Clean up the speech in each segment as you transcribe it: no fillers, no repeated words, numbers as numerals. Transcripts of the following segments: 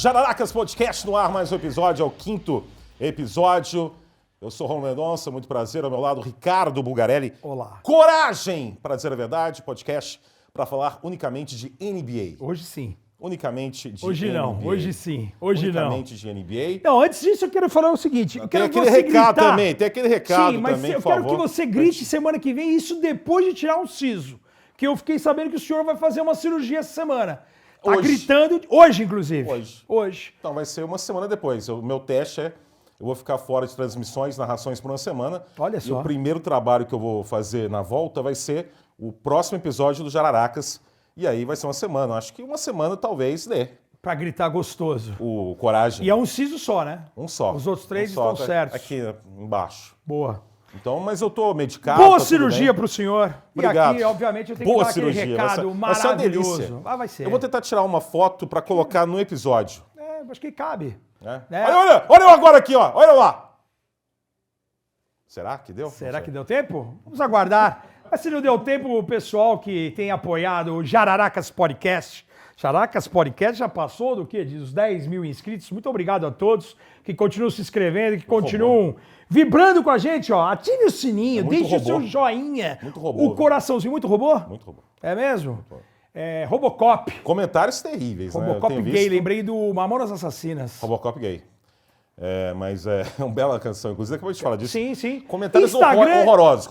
Jararacas Podcast no ar, mais um episódio, é o 5º episódio. Eu sou Romulo Mendonça, muito prazer, ao meu lado Ricardo Bulgarelli. Olá. Coragem, para dizer a verdade, podcast para falar unicamente de NBA. Hoje sim. Unicamente de hoje NBA. Não, hoje sim. Hoje unicamente de NBA. Não, antes disso eu quero falar o seguinte. Eu quero tem aquele recado gritar. Também, tem aquele recado sim, mas também, eu por quero favor. que você grite semana que vem, isso depois de tirar um siso. Que eu fiquei sabendo que o senhor vai fazer uma cirurgia essa semana. Tá hoje. Gritando, hoje inclusive. Hoje. Então vai ser uma semana depois. O meu teste é, eu vou ficar fora de transmissões, narrações por uma semana. Olha só. E o primeiro trabalho que eu vou fazer na volta vai ser o próximo episódio do Jararacas. E aí vai ser uma semana. Acho que uma semana talvez dê. Pra gritar gostoso. O Coragem. E é um siso só, né? Um só. Os outros 3 estão certos. Aqui embaixo. Boa. Então, mas eu tô medicado. Boa cirurgia pro senhor. Obrigado. E aqui, obviamente, eu tenho Boa que dar aquele cirurgia. recado vai ser uma delícia. maravilhoso. Vai ser. Eu vou tentar tirar uma foto para colocar no episódio. Acho que cabe. É. Olha eu agora aqui, ó. Olha lá. Será que deu? Será que deu tempo? Vamos aguardar. Mas se não deu tempo, o pessoal que tem apoiado o Jararacas Podcast. Jararacas Podcast já passou do quê? Dos 10 mil inscritos. Muito obrigado a todos que continuam se inscrevendo, que continuam vibrando com a gente. Ó. Ative o sininho, deixe o seu joinha. Muito robô. O coraçãozinho. Muito robô? Muito robô. É mesmo? É, Robocop. Comentários terríveis, Robocop né? gay, lembrei do Mamonas Assassinas. Robocop gay. Mas é uma bela canção, inclusive, acabei de falar disso. Sim. Comentários horrorosos.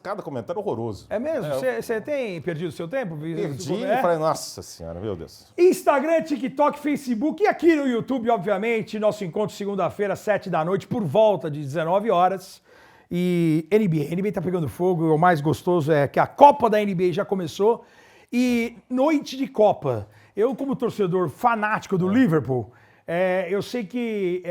Cada comentário horroroso. É mesmo? Você tem perdido o seu tempo? Perdi e falei, nossa senhora, meu Deus. Instagram, TikTok, Facebook e aqui no YouTube, obviamente, nosso encontro segunda-feira, 7 da noite, por volta de 19 horas. E NBA tá pegando fogo, o mais gostoso é que a Copa da NBA já começou e noite de Copa. Eu, como torcedor fanático do Liverpool, eu sei que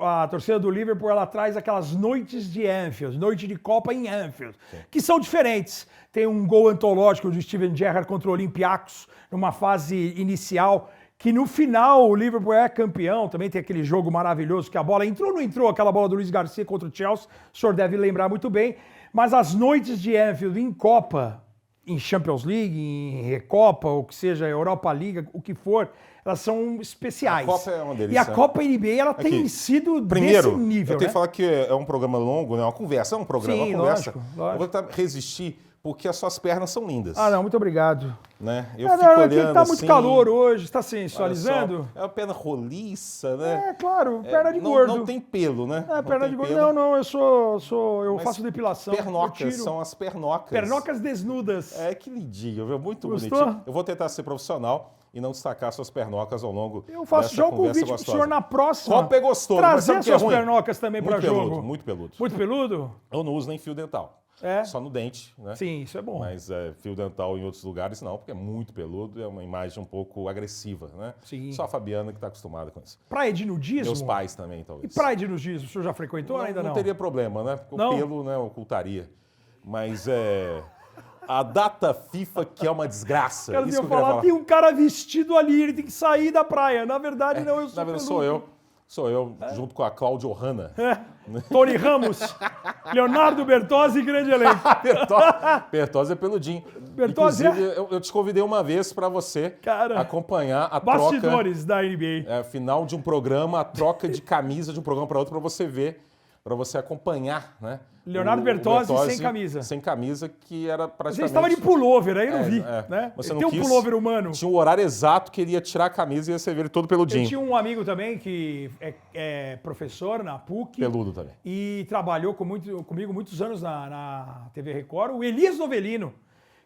a torcida do Liverpool ela traz aquelas noites de Anfield, noite de Copa em Anfield, que são diferentes. Tem um gol antológico do Steven Gerrard contra o Olympiacos, numa fase inicial, que no final o Liverpool é campeão. Também tem aquele jogo maravilhoso que a bola entrou ou não entrou, aquela bola do Luiz Garcia contra o Chelsea, o senhor deve lembrar muito bem. Mas as noites de Anfield em Copa, em Champions League, em Recopa, ou que seja, Europa League, o que for, elas são especiais. A Copa é uma delícia. E a Copa NBA, ela tem sido desse nível, eu tenho que falar que é um programa longo, né? Uma conversa, uma conversa. Lógico. Eu vou tentar resistir, porque as suas pernas são lindas. Ah, não, muito obrigado. Né? Eu fico olhando tá muito calor hoje, está sensualizando? É uma perna roliça, né? É, claro, perna de gordo. Não tem pelo, né? Perna de gordo. Não, eu faço depilação. Pernocas, são as pernocas. Pernocas desnudas. Que lindinho, viu? Muito Gostou? bonitinho. Eu vou tentar ser profissional e não destacar suas pernocas ao longo Eu faço já um convite pro senhor na próxima. Copa é gostoso, trazer mas suas é pernocas também para jogo. Muito peludo. Muito peludo? Eu não uso nem fio dental. Só no dente, né? Sim, isso é bom. Mas fio dental em outros lugares não, porque é muito peludo, é uma imagem um pouco agressiva, né? Sim. Só a Fabiana que está acostumada com isso. Praia de nudismo? Meus pais também, talvez. E praia de nudismo, o senhor já frequentou ainda não? Não teria problema, né? Porque o pelo, né, ocultaria. Mas a data FIFA que é uma desgraça. Quero isso que eu falar, tem um cara vestido ali, ele tem que sair da praia. Na verdade, não, eu sou Na verdade, sou eu, junto com a Cláudia Ohana. Tony Ramos, Leonardo Bertozzi e grande elenco. Bertozzi é peludinho. Bertozzi Inclusive, eu te convidei uma vez para você acompanhar a bastidores troca... da NBA. Final de um programa, a troca de camisa de um programa para outro, para você ver, para você acompanhar, né? Leonardo Bertozzi sem camisa. Sem camisa, que era praticamente... Ele estava de pullover, aí eu não vi, né? Você ele não tem um pullover humano. Tinha o horário exato que ele ia tirar a camisa e ia você ver ele todo peludinho. Eu tinha um amigo também que é professor na PUC. Peludo também. E trabalhou comigo muitos anos na TV Record, o Elias Novelino,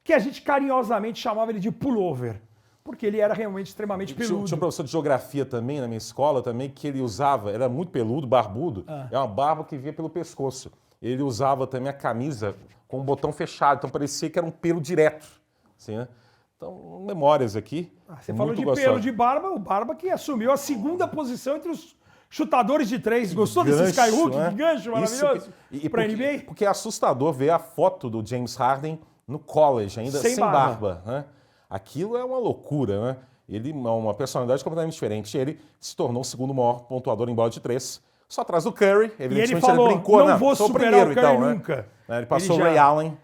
que a gente carinhosamente chamava ele de pullover. Porque ele era realmente extremamente peludo. Tinha um professor de geografia também, na minha escola também, que ele usava, era muito peludo, barbudo, é uma barba que vinha pelo pescoço. Ele usava também a camisa com o botão fechado, então parecia que era um pelo direto. Assim, né? Então, memórias aqui. Você falou de pelo de Barba, o Barba que assumiu a segunda posição entre os chutadores de três. Gostou desse Skyhook? Né? Que gancho maravilhoso para NBA? Porque é assustador ver a foto do James Harden no college, ainda sem barba. Né? Aquilo é uma loucura, né? Ele é uma personalidade completamente diferente. Ele se tornou o segundo maior pontuador em bola de três. Só atrás do Curry. Evidentemente ele falou, brincou, não vou superar o Curry então, nunca. Né? Ele passou o Ray Allen.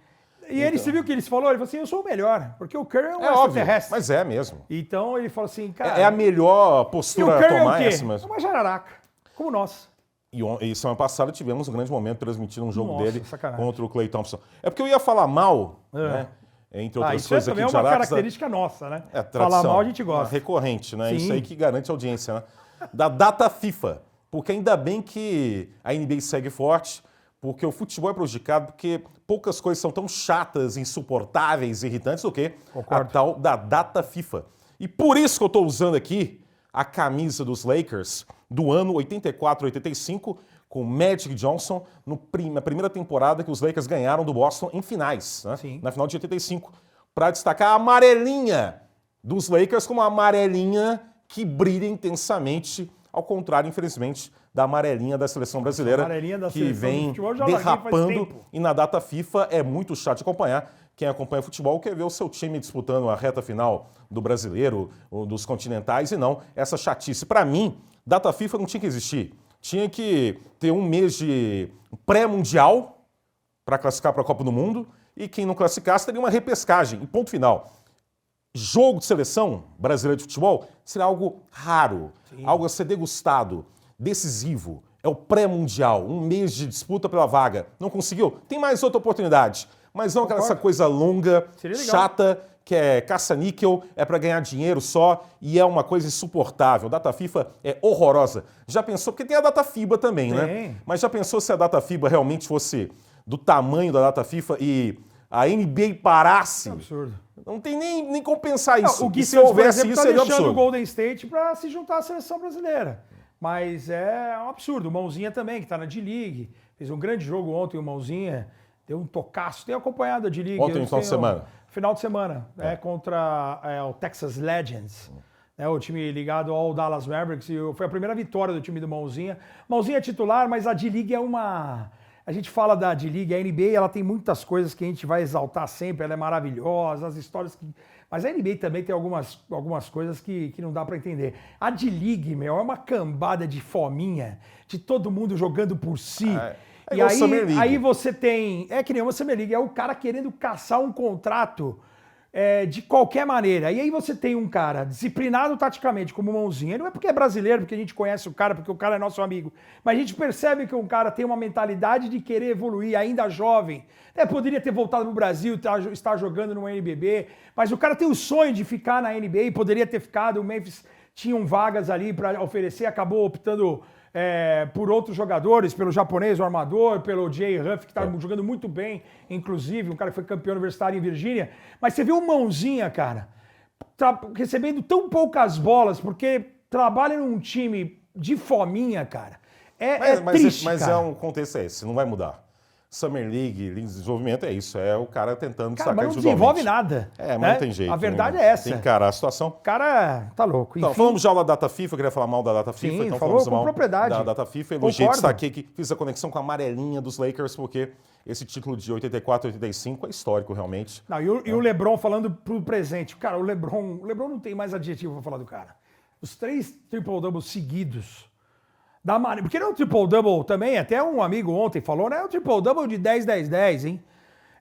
E ele, você viu o que ele falou? Ele falou assim, eu sou o melhor, porque o Curry é um É óbvio, extraterrestre. mas é mesmo. Então ele falou assim, cara... É a melhor E postura o a Curry é o tomar quê? essa mesmo. Uma jararaca, como nós. E semana passada tivemos um grande momento transmitindo um jogo Nossa, dele sacanagem. contra o Klay Thompson. É porque eu ia falar mal, né? Entre outras Isso coisas também aqui é de uma Jarax, característica nossa, né? É, Falar tradição. mal a gente gosta. Recorrente, né? Sim. Isso aí que garante audiência, né? Da data FIFA. Porque ainda bem que a NBA segue forte, porque o futebol é prejudicado, porque poucas coisas são tão chatas, insuportáveis, irritantes do que Concordo. a tal da data FIFA. E por isso que eu estou usando aqui a camisa dos Lakers do ano 84-85, com Magic Johnson, na primeira temporada que os Lakers ganharam do Boston em finais, né? Sim. Na final de 85, para destacar a amarelinha dos Lakers como uma amarelinha que brilha intensamente, ao contrário, infelizmente, da amarelinha da seleção brasileira, amarelinha da que seleção de vem futebol eu já larguei faz derrapando, tempo. e na data FIFA é muito chato de acompanhar. Quem acompanha futebol quer ver o seu time disputando a reta final do brasileiro, ou dos continentais, e não essa chatice. Para mim, data FIFA não tinha que existir. Tinha que ter um mês de pré-mundial para classificar para a Copa do Mundo, e quem não classificasse teria uma repescagem. E ponto final. Jogo de seleção brasileira de futebol será algo raro, algo a ser degustado, decisivo. É o pré-mundial, um mês de disputa pela vaga. Não conseguiu? Tem mais outra oportunidade. Mas não aquela essa coisa longa, Seria legal. chata, que é caça-níquel, é para ganhar dinheiro só e é uma coisa insuportável. A data FIFA é horrorosa. Já pensou? Porque tem a data FIBA também, né? Tem. Mas já pensou se a data FIBA realmente fosse do tamanho da data FIFA e a NBA parasse? Absurdo. Não tem nem como pensar Não, isso. o Gui E se Santos, por houvesse exemplo, isso, tá seria um deixando o absurdo. Golden State para se juntar à seleção brasileira. Mas é um absurdo. O Mãozinha também, que está na D-League. Fez um grande jogo ontem, o Mãozinha. Deu um tocaço. Tenho acompanhado a D-League. Ontem, no final de semana. Final de semana. Contra o Texas Legends. O time ligado ao Dallas Mavericks. E foi a primeira vitória do time do Mãozinha. Mãozinha é titular, mas a D-League é uma... A gente fala da D-League, a NBA, ela tem muitas coisas que a gente vai exaltar sempre, ela é maravilhosa, as histórias que... Mas a NBA também tem algumas coisas que não dá para entender. A D-League, meu, é uma cambada de fominha, de todo mundo jogando por si. É E igual Summer League. aí você tem... É que nem uma Summer League, é o cara querendo caçar um contrato de qualquer maneira. E aí você tem um cara disciplinado taticamente, como o Mãozinha. Não é porque é brasileiro, porque a gente conhece o cara, porque o cara é nosso amigo. Mas a gente percebe que um cara tem uma mentalidade de querer evoluir, ainda jovem. Poderia ter voltado pro Brasil, estar jogando no NBB. Mas o cara tem o sonho de ficar na NBA, poderia ter ficado. O Memphis tinham vagas ali para oferecer, acabou optando... por outros jogadores, pelo japonês, o armador, pelo Jay Huff, que está jogando muito bem, inclusive, um cara que foi campeão universitário em Virgínia. Mas você viu o Mãozinha, cara, recebendo tão poucas bolas, porque trabalha num time de fominha, cara. Triste, mas cara. é um contexto esse, não vai mudar. Summer League, Liga de Desenvolvimento, é isso. É o cara tentando Cara, destacar mas não individualmente. desenvolve nada. Mas né? não tem jeito. A verdade né? é essa. Tem que encarar a situação. O cara tá louco. Então, Enfim, falamos já da data FIFA, eu queria falar mal da data FIFA, Sim, então falou falamos com mal propriedade. da data FIFA. Elogiei, Concordo. destaquei que fiz a conexão com a amarelinha dos Lakers, porque esse título de 84 85 é histórico, realmente. Não, e o LeBron falando pro presente. Cara, o LeBron não tem mais adjetivo pra falar do cara. Os 3 triple-doubles seguidos. Porque não é um triple-double também, até um amigo ontem falou, não é um triple-double de 10-10-10, hein?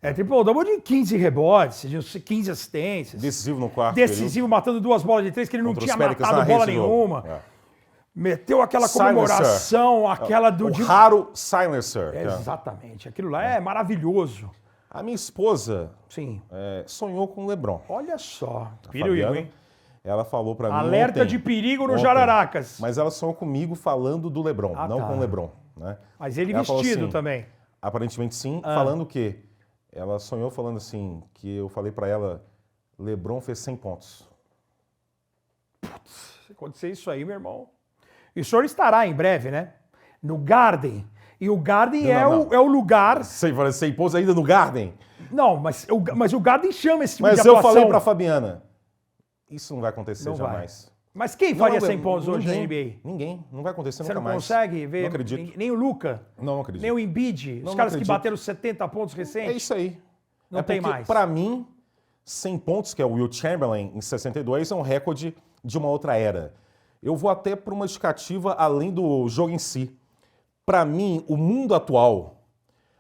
É triple-double de 15 rebotes, de 15 assistências. Decisivo no quarto Decisivo, matando 2 bolas de 3, que ele não Contra os tinha Pelicans matado na bola rede do jogo. nenhuma. Meteu aquela Silencer. comemoração, aquela do... O raro silencer. Exatamente, aquilo lá é maravilhoso. A minha esposa Sim. sonhou com o LeBron. Olha só, Fabiana, perigo, hein? Ela falou pra mim Alerta ontem, de perigo no ontem, Jararacas. Mas ela sonhou comigo falando do LeBron, não tá. com o LeBron. Né? Mas ele Ela falou vestido assim, também. Aparentemente sim, falando o quê? Ela sonhou falando assim, que eu falei pra ela, LeBron fez 100 pontos. Se acontecer isso aí, meu irmão. E o senhor estará em breve, né? No Garden. E o Garden Não. é o lugar... 100 pontos ainda no Garden? Não, mas o Garden chama esse tipo de Mas eu atuação. falei pra Fabiana, isso não vai acontecer Não vai. jamais. Mas quem faria 100 pontos hoje na NBA? Ninguém, não vai acontecer Você nunca não mais. consegue ver Não acredito. nem o Luca, Não acredito. nem o Embiid, os Não caras que acredito. bateram 70 pontos É recentes. isso aí. Não tem porque, mais. Pra mim, 100 pontos, que é o Will Chamberlain em 62, é um recorde de uma outra era. Eu vou até para uma justificativa além do jogo em si. Pra mim, o mundo atual,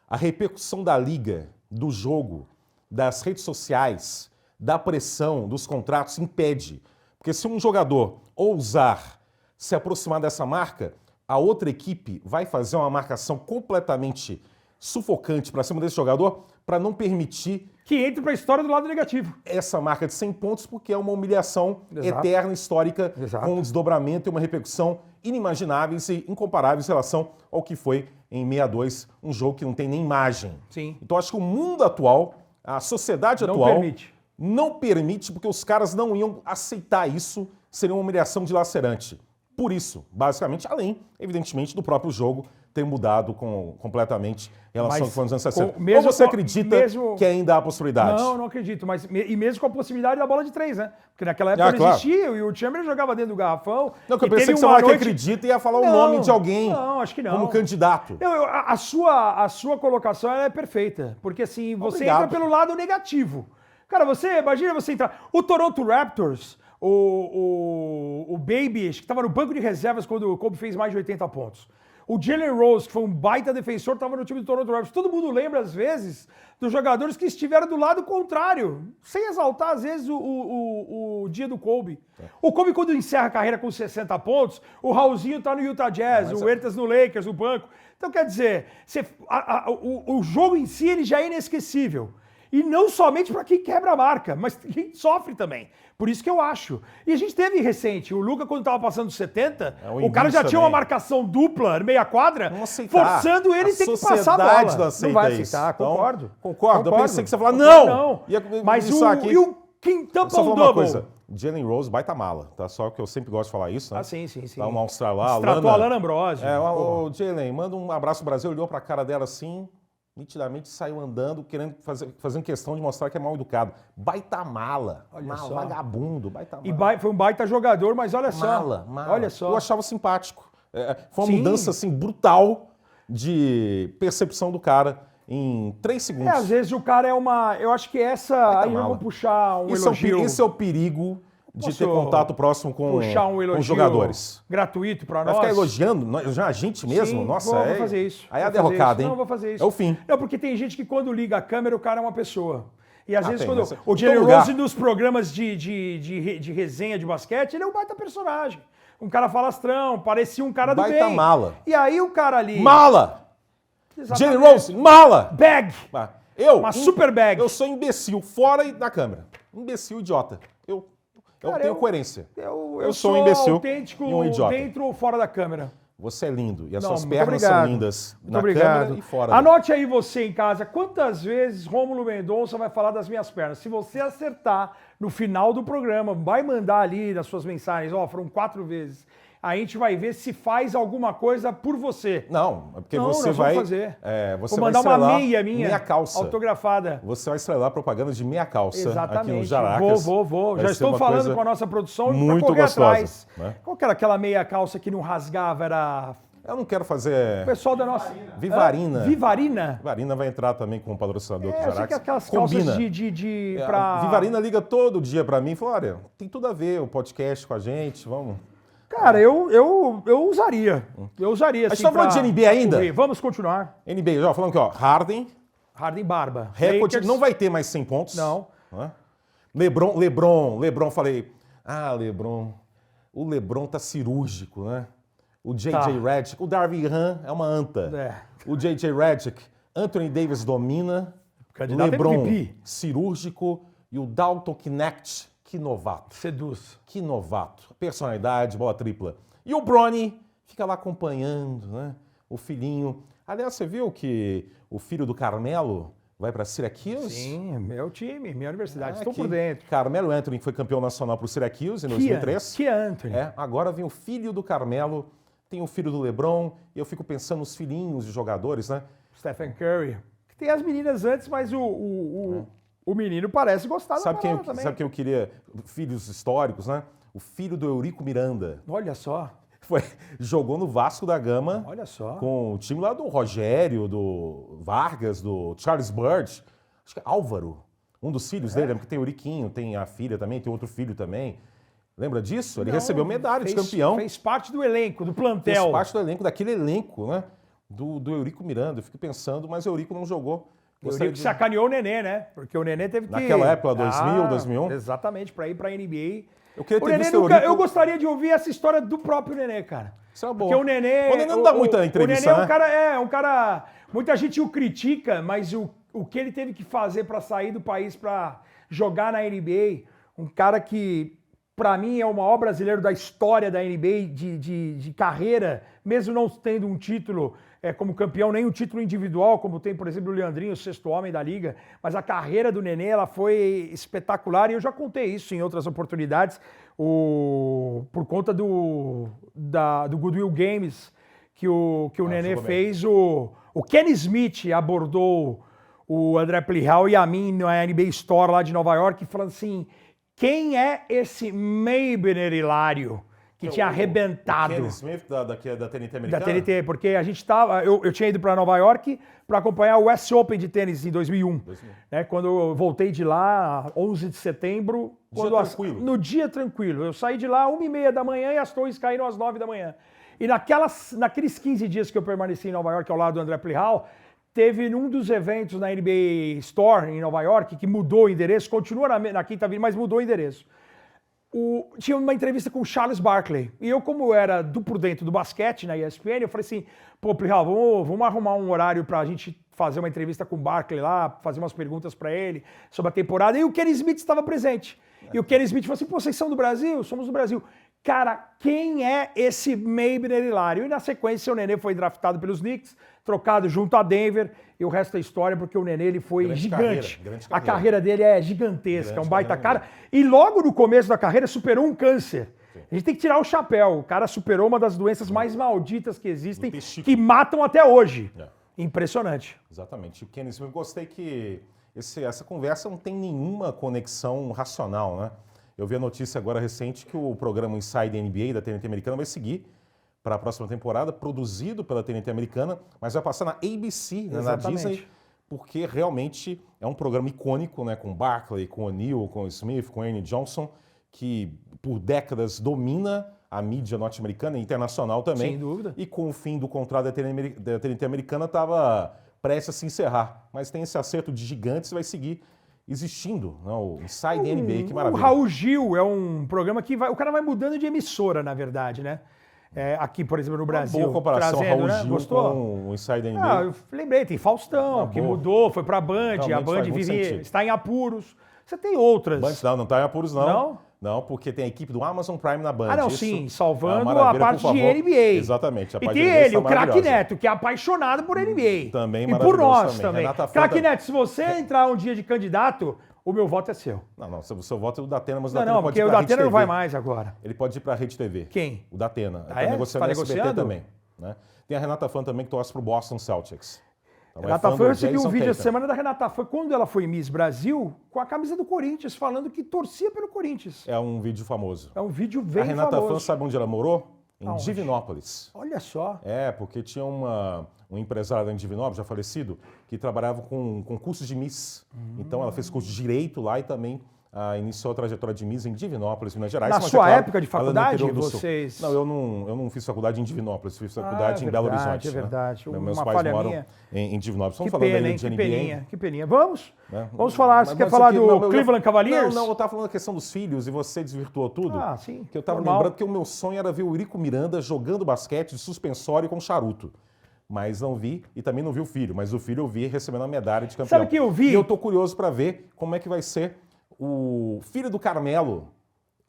a repercussão da liga, do jogo, das redes sociais, da pressão, dos contratos, impede. Porque se um jogador ousar se aproximar dessa marca, a outra equipe vai fazer uma marcação completamente sufocante para cima desse jogador para não permitir que entre para a história do lado negativo. Essa marca de 100 pontos, porque é uma humilhação Exato. eterna, histórica, Exato. com um desdobramento e uma repercussão inimagináveis e incomparáveis em relação ao que foi em 62, um jogo que não tem nem imagem. Sim. Então acho que o mundo atual, a sociedade Não atual, permite. não permite, porque os caras não iam aceitar isso, seria uma humilhação dilacerante. Por isso, basicamente, além, evidentemente, do próprio jogo ter mudado completamente em relação ao que foi nos anos 60. Ou você acredita que ainda há possibilidade? Não, não acredito. Mas, e mesmo com a possibilidade da bola de 3, né? Porque naquela época não claro. existia, e o Chamberlain jogava dentro do garrafão. Não, que eu pensei que você falava que acredita e ia falar o nome de alguém acho que não. como candidato. A sua colocação ela é perfeita. Porque assim, você entra pelo lado negativo. Cara, imagina você entrar... O Toronto Raptors, o Baby, que estava no banco de reservas quando o Kobe fez mais de 80 pontos. O Jalen Rose, que foi um baita defensor, estava no time do Toronto Raptors. Todo mundo lembra, às vezes, dos jogadores que estiveram do lado contrário, sem exaltar, às vezes, o dia do Kobe. O Kobe, quando encerra a carreira com 60 pontos, o Raulzinho está no Utah Jazz, o Ertas no Lakers, o banco. Então, quer dizer, o jogo em si ele já é inesquecível. E não somente para quem quebra a marca, mas quem sofre também. Por isso que eu acho. E a gente teve recente, o Luka, quando estava passando 70, o cara já tinha uma marcação dupla, meia quadra, forçando ele a ter que passar a bola. Não vai aceitar, então, concordo. Eu pensei que você ia falar, não! Mas e o quintuple double? Jalen Rose baita mala, tá? Só que eu sempre gosto de falar isso, né? Ah, sim. Tá um All-Star lá, tratou a Lana Ambrosio. O Jalen, manda um abraço pro Brasil, olhou pra cara dela assim... Nitidamente saiu andando, querendo fazendo questão de mostrar que é mal educado. Baita mala. Vagabundo, baita mala. E foi um baita jogador, mas olha só. Mala. Olha só. Eu achava simpático. Foi uma mudança assim, brutal de percepção do cara em 3 segundos. Às vezes o cara é uma... Eu acho que essa... Aí eu vou puxar um elogio. Esse é o perigo de ter contato próximo com os jogadores. Gratuito pra nós. Vai ficar elogiando já a gente mesmo? Sim, Nossa, vou fazer isso. Aí é a derrocada, hein? Não, vou fazer isso. É o fim. Não, porque tem gente que quando liga a câmera, o cara é uma pessoa. E às vezes quando... Tem, o Jalen Rose nos programas de resenha de basquete, ele é um baita personagem. Um cara falastrão, parecia um cara do bem. Baita mala. E aí o cara ali... Mala! Exatamente. Jalen Rose, mala! Bag! Uma super bag. Eu sou imbecil, fora e da câmera. Imbecil, idiota. Eu tenho coerência. Eu sou um imbecil autêntico e um idiota. Dentro ou fora da câmera. Você é lindo. E as suas pernas são lindas na câmera e fora. Anote aí você em casa, quantas vezes Rômulo Mendonça vai falar das minhas pernas. Se você acertar no final do programa, vai mandar ali nas suas mensagens, foram 4 vezes. A gente vai ver se faz alguma coisa por você. Não, porque você vai fazer. Você vou mandar vai uma meia calça autografada. Você vai estrelar propaganda de meia calça. Exatamente. Aqui no Jaracas. Vou. Já estou falando com a nossa produção muito correr gostosa, atrás. Né? Qual que era aquela meia calça que não rasgava? Era... Eu não quero fazer... O pessoal da nossa... Vivarina. Vivarina? Vivarina vai entrar também como patrocinador do Jaracas. Que aquelas calças pra... Vivarina liga todo dia pra mim e fala, olha, tem tudo a ver o podcast com a gente, vamos... Cara, eu usaria. Eu usaria, assim, a gente tá falando de NBA ainda? Vamos continuar. NBA, já falando aqui, ó, Harden barba. Recorde, não vai ter mais 100 pontos. Não. LeBron, falei, o LeBron tá cirúrgico, né? O J.J. Redick, o Darvin Ham é uma anta. O J.J. Redick, Anthony Davis domina, LeBron cirúrgico e o Dalton Knecht, que novato. Seduz. Que novato. Personalidade, bola tripla. E o Bronny fica lá acompanhando, né? O filhinho. Aliás, você viu que o filho do Carmelo vai para Syracuse? Sim, meu time, minha universidade. Estou por dentro. Carmelo Anthony foi campeão nacional para o Syracuse em 2003. Que Anthony. Agora vem o filho do Carmelo, tem o filho do LeBron, e eu fico pensando nos filhinhos de jogadores, né? Stephen Curry. Tem as meninas antes, mas o menino parece gostar da parada também. Sabe quem eu queria? Filhos históricos, né? O filho do Eurico Miranda. Olha só. Jogou no Vasco da Gama. Olha só. Com o time lá do Rogério, do Vargas, do Charles Bird. Acho que é Álvaro, um dos filhos dele. Porque tem o Euriquinho, tem a filha também, tem outro filho também. Lembra disso? Ele recebeu medalha de campeão. Fez parte do elenco, do plantel. Fez parte do elenco, daquele elenco, né? Do Eurico Miranda. Eu fico pensando, mas o Eurico não jogou Eurico sacaneou o Nenê, né? Porque o Nenê teve que... Naquela época, 2000, 2001? Exatamente, para ir para a NBA. Eu queria ter visto Eu gostaria de ouvir essa história do próprio Nenê, cara. Isso é bom. Porque o Nenê não dá muita entrevista, o Nenê é um cara... Muita gente o critica, mas o que ele teve que fazer para sair do país para jogar na NBA, um cara que, para mim, é o maior brasileiro da história da NBA de carreira, mesmo não tendo um título como campeão, nem um título individual, como tem, por exemplo, o Leandrinho, o sexto homem da liga, mas a carreira do Nenê, ela foi espetacular, e eu já contei isso em outras oportunidades, por conta do Goodwill Games, que o Nenê fez, o Kenny Smith abordou o André Plihal e a mim na NBA Store lá de Nova York, falando assim, quem é esse Maybiner Hilário que tinha arrebentado? O Kenny Smith da TNT americana? Da TNT, porque a gente estava... Eu tinha ido para Nova York para acompanhar o US Open de tênis em 2001. Né, quando eu voltei de lá, 11 de setembro... No dia tranquilo. Eu saí de lá 1h30 da manhã e as torres caíram às 9 da manhã. E naqueles 15 dias que eu permaneci em Nova York ao lado do André Plihal, teve num dos eventos na NBA Store em Nova York, que mudou o endereço, continua na Quinta Avenida, mas mudou o endereço. Tinha uma entrevista com o Charles Barkley. E eu, como era por dentro do basquete na ESPN, eu falei assim, pô, Plihal, vamos arrumar um horário pra gente fazer uma entrevista com o Barkley lá, fazer umas perguntas pra ele sobre a temporada. E o Kenny Smith estava presente. E o Kenny Smith falou assim, pô, vocês são do Brasil? Somos do Brasil. Cara, quem é esse Maybiner Hilário? E na sequência o Nenê foi draftado pelos Knicks, trocado junto a Denver, e o resto é história, porque o Nenê ele foi gigante. Grande carreira. A carreira dele é gigantesca, é um baita cara. E logo no começo da carreira superou um câncer. Sim. A gente tem que tirar o chapéu. O cara superou uma das doenças mais malditas que existem, que matam até hoje. Impressionante. Exatamente. O Kenny Smith, gostei que essa conversa não tem nenhuma conexão racional, né? Eu vi a notícia agora recente que o programa Inside NBA da TNT americana vai seguir para a próxima temporada, produzido pela TNT americana, mas vai passar na ABC, né, na Disney, porque realmente é um programa icônico, né, com Barkley, com O'Neal, com Smith, com Ernie Johnson, que por décadas domina a mídia norte-americana e internacional também. Sem dúvida. E com o fim do contrato da TNT americana estava prestes a se encerrar. Mas tem esse acerto de gigantes e vai seguir existindo, não, o Inside NBA, que maravilha. O Raul Gil é um programa que o cara vai mudando de emissora, na verdade, né? Aqui, por exemplo, no Brasil. Uma boa comparação, trazendo, Raul Gil, gostou? com o Inside NBA. Eu lembrei, tem Faustão, que mudou, foi pra Band, Realmente a Band está em apuros. Você tem outras. Band não está em apuros, não. Não? Não, porque tem a equipe do Amazon Prime na Band. Não, isso sim, salvando é a parte de NBA. Exatamente. E tem ele, o Craque Neto, que é apaixonado por NBA. Também e por nós também. Craque Neto, se você entrar um dia de candidato, o meu voto é seu. Não, o seu voto é o Datena, mas o Datena pode ir pra Rede TV. Não, porque o Datena não vai TV. Mais agora. Ele pode ir para a Rede TV. Quem? O Datena. Ah, Está negociando tá no SBT negociando? também. Né? Tem a Renata Fã também, que torce para o Boston Celtics. Então, Renata Fã, eu recebi um vídeo essa semana da Renata Fã, quando ela foi Miss Brasil, com a camisa do Corinthians, falando que torcia pelo Corinthians. É um vídeo famoso. É um vídeo bem famoso. A Renata Fã, sabe onde ela morou? Em Aonde? Divinópolis. Olha só. Porque tinha um empresário em Divinópolis, já falecido, que trabalhava com cursos de Miss. Então ela fez curso de Direito lá e também iniciou a trajetória de Miss em Divinópolis, Minas Gerais. Na sua época de faculdade, vocês... Não, eu não fiz faculdade em Divinópolis, fiz faculdade em Belo Horizonte. É verdade, né? Meus pais moram em Divinópolis. Vamos falar pena, de NBA. Que peninha. Vamos? Né? Vamos falar, você quer falar do Cleveland Cavaliers? Não, eu estava falando da questão dos filhos e você desvirtuou tudo. Sim. Que eu estava lembrando que o meu sonho era ver o Eurico Miranda jogando basquete de suspensório com charuto. Mas não vi, e também não vi o filho. Mas o filho eu vi recebendo a medalha de campeão. Sabe o que eu vi? E eu tô curioso para ver como é que vai ser o filho do Carmelo.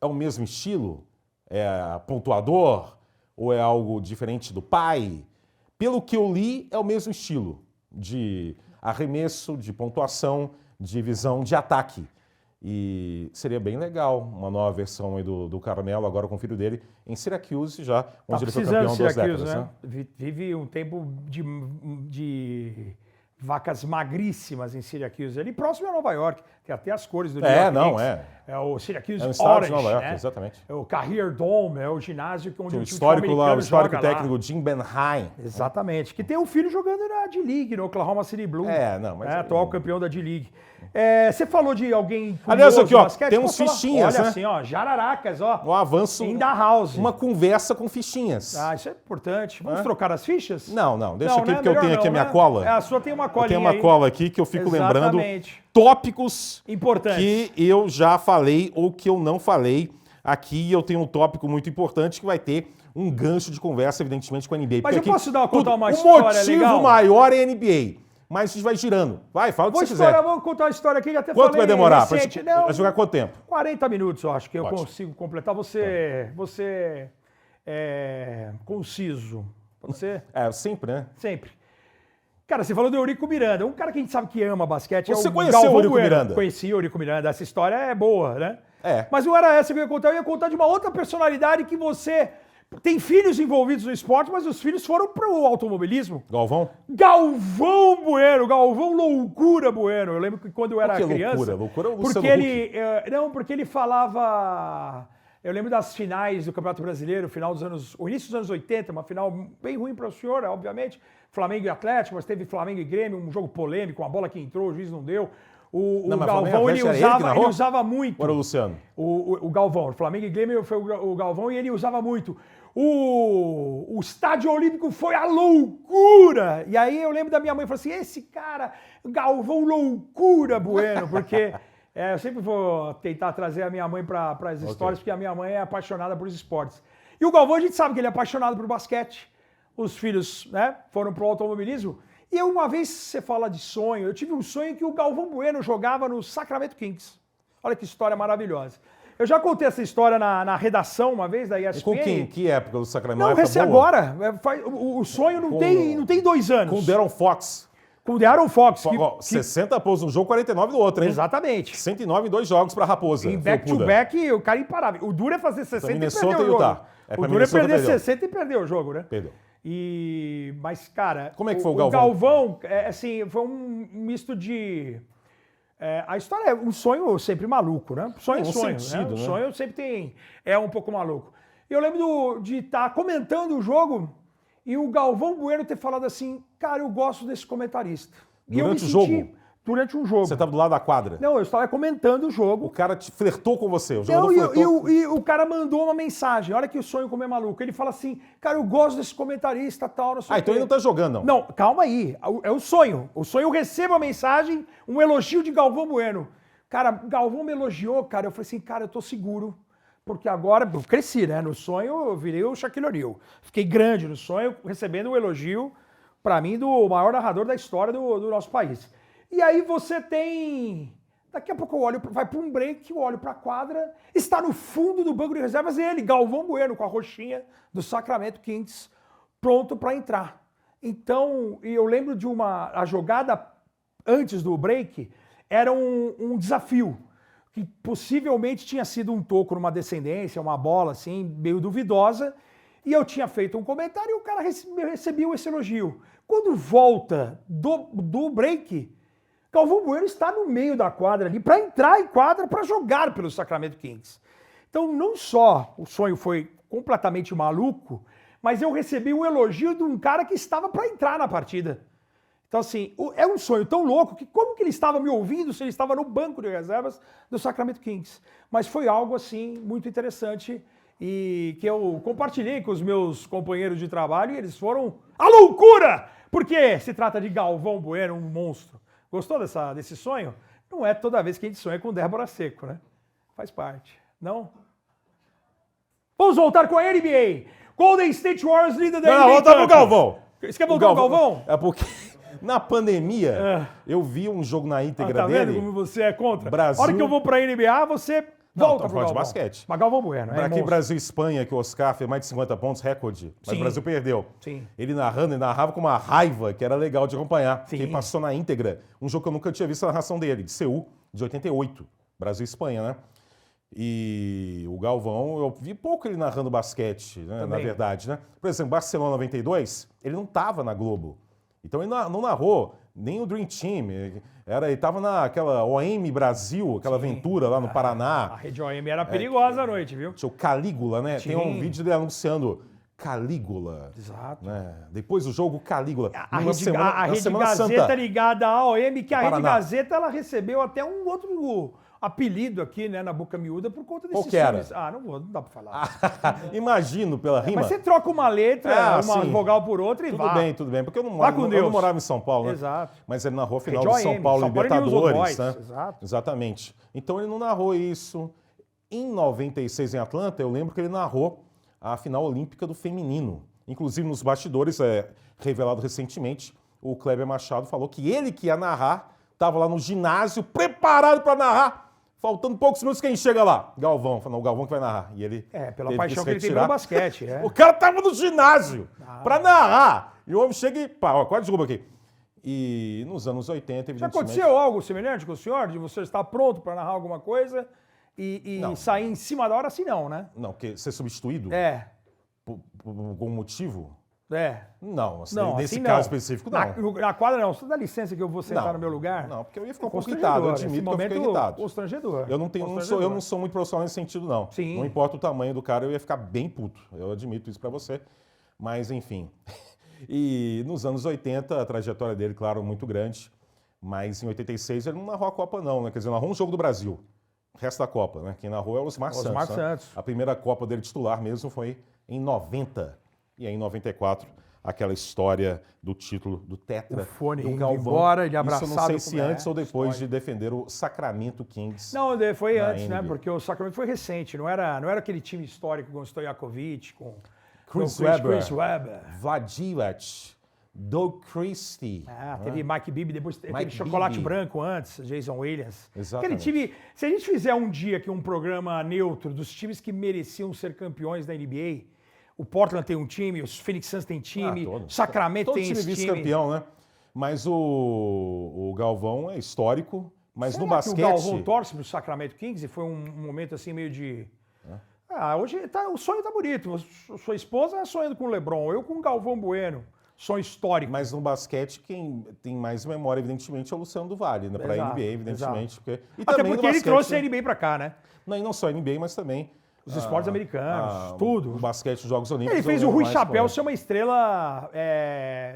É o mesmo estilo? É pontuador? Ou é algo diferente do pai? Pelo que eu li, é o mesmo estilo de arremesso, de pontuação, de visão, de ataque. E seria bem legal uma nova versão aí do Carmelo, agora com o filho dele, em Syracuse já, onde ele foi campeão 2 décadas. Né? Vive um tempo de vacas magríssimas em Syracuse, ali próximo a Nova York, tem até as cores do New York Knicks. É o Syracuse Orange, de Nova York, né? Exatamente. É o Carrier Dome, é o ginásio onde o histórico lá, o histórico técnico lá. Jim Benheim. Exatamente, que tem um filho jogando na D-League, no Oklahoma City Blue. Atual campeão da D-League. Você falou de alguém aliás, aqui, ó, basquete, tem uns fichinhas, olha né? assim, ó, jararacas, ó. Um avanço, in the house. uma conversa com fichinhas. Isso é importante. Vamos trocar as fichas? Não, deixa aqui, porque eu tenho aqui a minha cola. A sua tem uma colinha. Eu tenho uma cola aqui que eu fico lembrando tópicos importantes que eu já falei ou que eu não falei. Aqui eu tenho um tópico muito importante que vai ter um gancho de conversa, evidentemente, com a NBA. Mas eu posso contar uma história legal? O motivo maior é a NBA. Mas a gente vai girando. Vai, fala o que você quiser. Vou contar uma história aqui, já até Quanto vai demorar? Vai jogar quanto tempo? 40 minutos, eu acho que eu consigo completar. Você é conciso. Pode ser? Sempre, né? Sempre. Cara, você falou do Eurico Miranda. Um cara que a gente sabe que ama basquete. Você conheceu o Eurico Miranda? Conheci o Eurico Miranda. Essa história é boa, né? É. Mas não era essa que eu ia contar. Eu ia contar de uma outra personalidade que você... Tem filhos envolvidos no esporte, mas os filhos foram pro automobilismo. Galvão? Galvão Bueno, Galvão Loucura Bueno. Eu lembro que quando eu era criança... Loucura é o Luciano porque ele, não, porque ele falava... Eu lembro das finais do Campeonato Brasileiro, o início dos anos 80, uma final bem ruim para o senhor, obviamente. Flamengo e Atlético, mas teve Flamengo e Grêmio, um jogo polêmico, uma bola que entrou, o juiz não deu. O Galvão, ele usava muito. Ou era o Luciano? O Galvão, o Flamengo e Grêmio foi o Galvão e ele usava muito. O Estádio Olímpico foi a loucura! E aí eu lembro da minha mãe, falou assim, esse cara, Galvão Loucura Bueno, porque eu sempre vou tentar trazer a minha mãe para as histórias, porque a minha mãe é apaixonada por esportes. E o Galvão, a gente sabe que ele é apaixonado por basquete. Os filhos, né, foram pro automobilismo. E uma vez você fala de sonho, eu tive um sonho que o Galvão Bueno jogava no Sacramento Kings. Olha que história maravilhosa. Eu já contei essa história na redação uma vez da ESPN. E com quem? Que época do Sacramento? Não, esse agora. O sonho não tem 2 anos. Com o De'Aaron Fox. Com o De'Aaron Fox. 60 pontos num jogo, 49 no outro, hein? Exatamente. 109 em 2 jogos pra Raposa. Em back-to-back, o cara imparável. O duro é fazer 60 Minnesota e perder o jogo. O duro é perder 60 e perder o jogo, né? Perdeu. Mas, cara... Como é que foi o Galvão? O Galvão, assim, foi um misto de... a história é um sonho sempre maluco, né? Sonho é sonho, sentido, né? né? O sonho sempre é um pouco maluco. Eu lembro de estar comentando o jogo e o Galvão Bueno ter falado assim, cara, eu gosto desse comentarista. Durante o jogo? Durante um jogo. Você estava do lado da quadra? Não, eu estava comentando o jogo. O cara flertou com você, o jogador flertou. E o cara mandou uma mensagem, olha que o sonho como é maluco. Ele fala assim, cara, eu gosto desse comentarista, tal, não sei o quê. Então ele não tá jogando, não. Não, calma aí, é o sonho. O sonho eu recebo a mensagem, um elogio de Galvão Bueno. Cara, Galvão me elogiou, cara, eu falei assim, cara, eu tô seguro, porque agora, eu cresci, né, no sonho eu virei o Shaquille O'Neal. Fiquei grande no sonho, recebendo um elogio, pra mim, do maior narrador da história do nosso país. E aí você tem... Daqui a pouco eu olho, vai para um break, eu olho para a quadra, está no fundo do banco de reservas ele, Galvão Bueno, com a roxinha do Sacramento Kings, pronto para entrar. Então, eu lembro de a jogada antes do break, era um desafio, que possivelmente tinha sido um toco numa descendência, uma bola assim, meio duvidosa, e eu tinha feito um comentário e o cara recebeu esse elogio. Quando volta do break... Galvão Bueno está no meio da quadra ali para entrar em quadra para jogar pelo Sacramento Kings. Então, não só o sonho foi completamente maluco, mas eu recebi um elogio de um cara que estava para entrar na partida. Então, assim, é um sonho tão louco que como que ele estava me ouvindo se ele estava no banco de reservas do Sacramento Kings? Mas foi algo, assim, muito interessante e que eu compartilhei com os meus companheiros de trabalho e eles foram a loucura! Porque se trata de Galvão Bueno, um monstro. Gostou desse sonho? Não é toda vez que a gente sonha com Débora Seco, né? Faz parte. Não? Vamos voltar com a NBA. Golden State Warriors líder da NBA. Não, volta pro Galvão. Você quer voltar pro Galvão? É porque na pandemia eu vi um jogo na íntegra dele. Tá vendo como você é contra? Brasil... A hora que eu vou pra NBA, você volta pro Galvão. De basquete. Mas Galvão Bueno, Pra aqui, Brasil e Espanha, que o Oscar fez mais de 50 pontos, recorde. Mas o Brasil perdeu. Sim. Ele narrava com uma raiva que era legal de acompanhar. Sim. Ele passou na íntegra um jogo que eu nunca tinha visto na narração dele, de Seul, de 88. Brasil e Espanha, né? E o Galvão, eu vi pouco ele narrando basquete, né, na verdade, né? Por exemplo, Barcelona 92, ele não estava na Globo. Então ele não narrou nem o Dream Team. Ele estava naquela OM Brasil, aquela aventura lá no Paraná. A rede OM era perigosa à noite, viu? Tinha o Calígula, né? Sim. Tem um vídeo dele anunciando Calígula. Exato. Né? Depois do jogo, Calígula. A Rede Gazeta ligada à OM, que a Rede Gazeta ela recebeu até apelido aqui, né, na Boca Miúda por conta desses Qual que era? times. Não dá pra falar. Imagino pela rima. Mas você troca uma letra, uma sim. vogal por outra e vai. Tudo bem, porque eu não, Vá com eu Deus. não morava em São Paulo, né? Exato. Mas ele narrou a final Redio de São AM, Paulo, São Paulo Libertadores, News né? Exato. Exatamente. Então ele não narrou isso. Em 96 em Atlanta, eu lembro que ele narrou a final olímpica do feminino. Inclusive nos bastidores, revelado recentemente, o Kleber Machado falou que ele que ia narrar, estava lá no ginásio, preparado para narrar. Faltando poucos minutos, quem chega lá? Galvão. Falou, o Galvão que vai narrar. E ele pela paixão que ele tem pelo basquete. O cara tava no ginásio para narrar. E o homem chega e... quase derruba aqui. E nos anos 80, evidentemente... Já aconteceu algo semelhante com o senhor? De você estar pronto para narrar alguma coisa e sair em cima da hora assim, não, né? Não, porque ser substituído? Por algum motivo? Não, assim, nesse caso específico, não. Na quadra, não. Você dá licença que eu vou sentar no meu lugar? Não, porque eu ia ficar um pouco irritado. Eu admito que eu fiquei irritado. Constrangedor. Eu não sou muito profissional nesse sentido, não. Sim. Não importa o tamanho do cara, eu ia ficar bem puto. Eu admito isso pra você. Mas, enfim. E nos anos 80, a trajetória dele, claro, muito grande. Mas em 86 ele não narrou a Copa, não, né? Quer dizer, narrou um jogo do Brasil. O resto da Copa, né? Quem narrou é o Osmar Santos. Né? A primeira Copa dele titular mesmo foi em 90. E aí, em 94, aquela história do título do Tetra, o fone do Galvão. Embora, ele abraçado. Isso eu não sei se antes ou depois de defender o Sacramento Kings. Não, foi antes, NBA. né? Porque o Sacramento foi recente. Não era aquele time histórico com o Stojakovic, com Chris Webber, Vladivac, Doug Christie. Teve Mike Bibby, depois teve Mike Chocolate Bibby. Branco antes, Jason Williams. Exatamente. Aquele time, se a gente fizer um dia aqui um programa neutro dos times que mereciam ser campeões da NBA, o Portland tem um time, os Phoenix Suns tem time, o Sacramento todo tem time esse time. vice-campeão, né? Mas o Galvão é histórico, mas Será no basquete... que o Galvão torce pro Sacramento Kings e foi um momento assim meio de... hoje o sonho tá bonito. Sua esposa sonhando com o LeBron, eu com o Galvão Bueno. Sonho histórico. Mas no basquete, quem tem mais memória, evidentemente, é o Luciano do Vale, né? Para a NBA, evidentemente. Até porque ele trouxe a NBA para cá, né? Não, e não só a NBA, mas também... Os esportes americanos, tudo. O basquete, os Jogos Olímpicos... Ele fez o Rui Chapéu ser uma estrela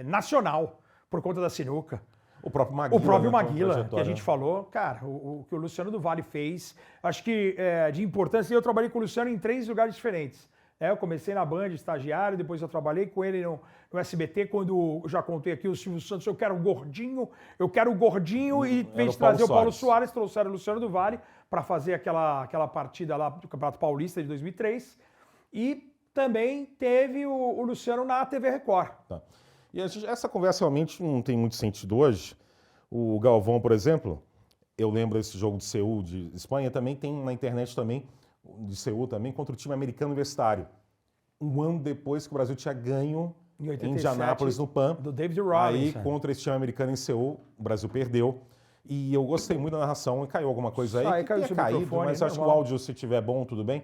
nacional, por conta da sinuca. O próprio Maguila, que a gente falou, cara, o que o Luciano do Vale fez, acho que de importância, eu trabalhei com o Luciano em 3 lugares diferentes. Eu comecei na Band, estagiário, depois eu trabalhei com ele no SBT, quando eu já contei aqui o Silvio Santos, eu quero o gordinho, e em vez de trazer o Paulo Soares, trouxeram o Luciano do Vale para fazer aquela partida lá do Campeonato Paulista de 2003. E também teve o Luciano na TV Record. Tá. E essa conversa realmente não tem muito sentido hoje. O Galvão, por exemplo, eu lembro desse jogo de Seul, de Espanha, também tem na internet também, de Seul também, contra o time americano universitário. Um ano depois que o Brasil tinha ganho em Indianápolis, no PAN. Do David Robinson. Aí, contra esse time americano em Seul, o Brasil perdeu. E eu gostei muito da narração. Caiu alguma coisa aí? Caiu que caído, mas acho que o normal. áudio, se estiver bom, tudo bem.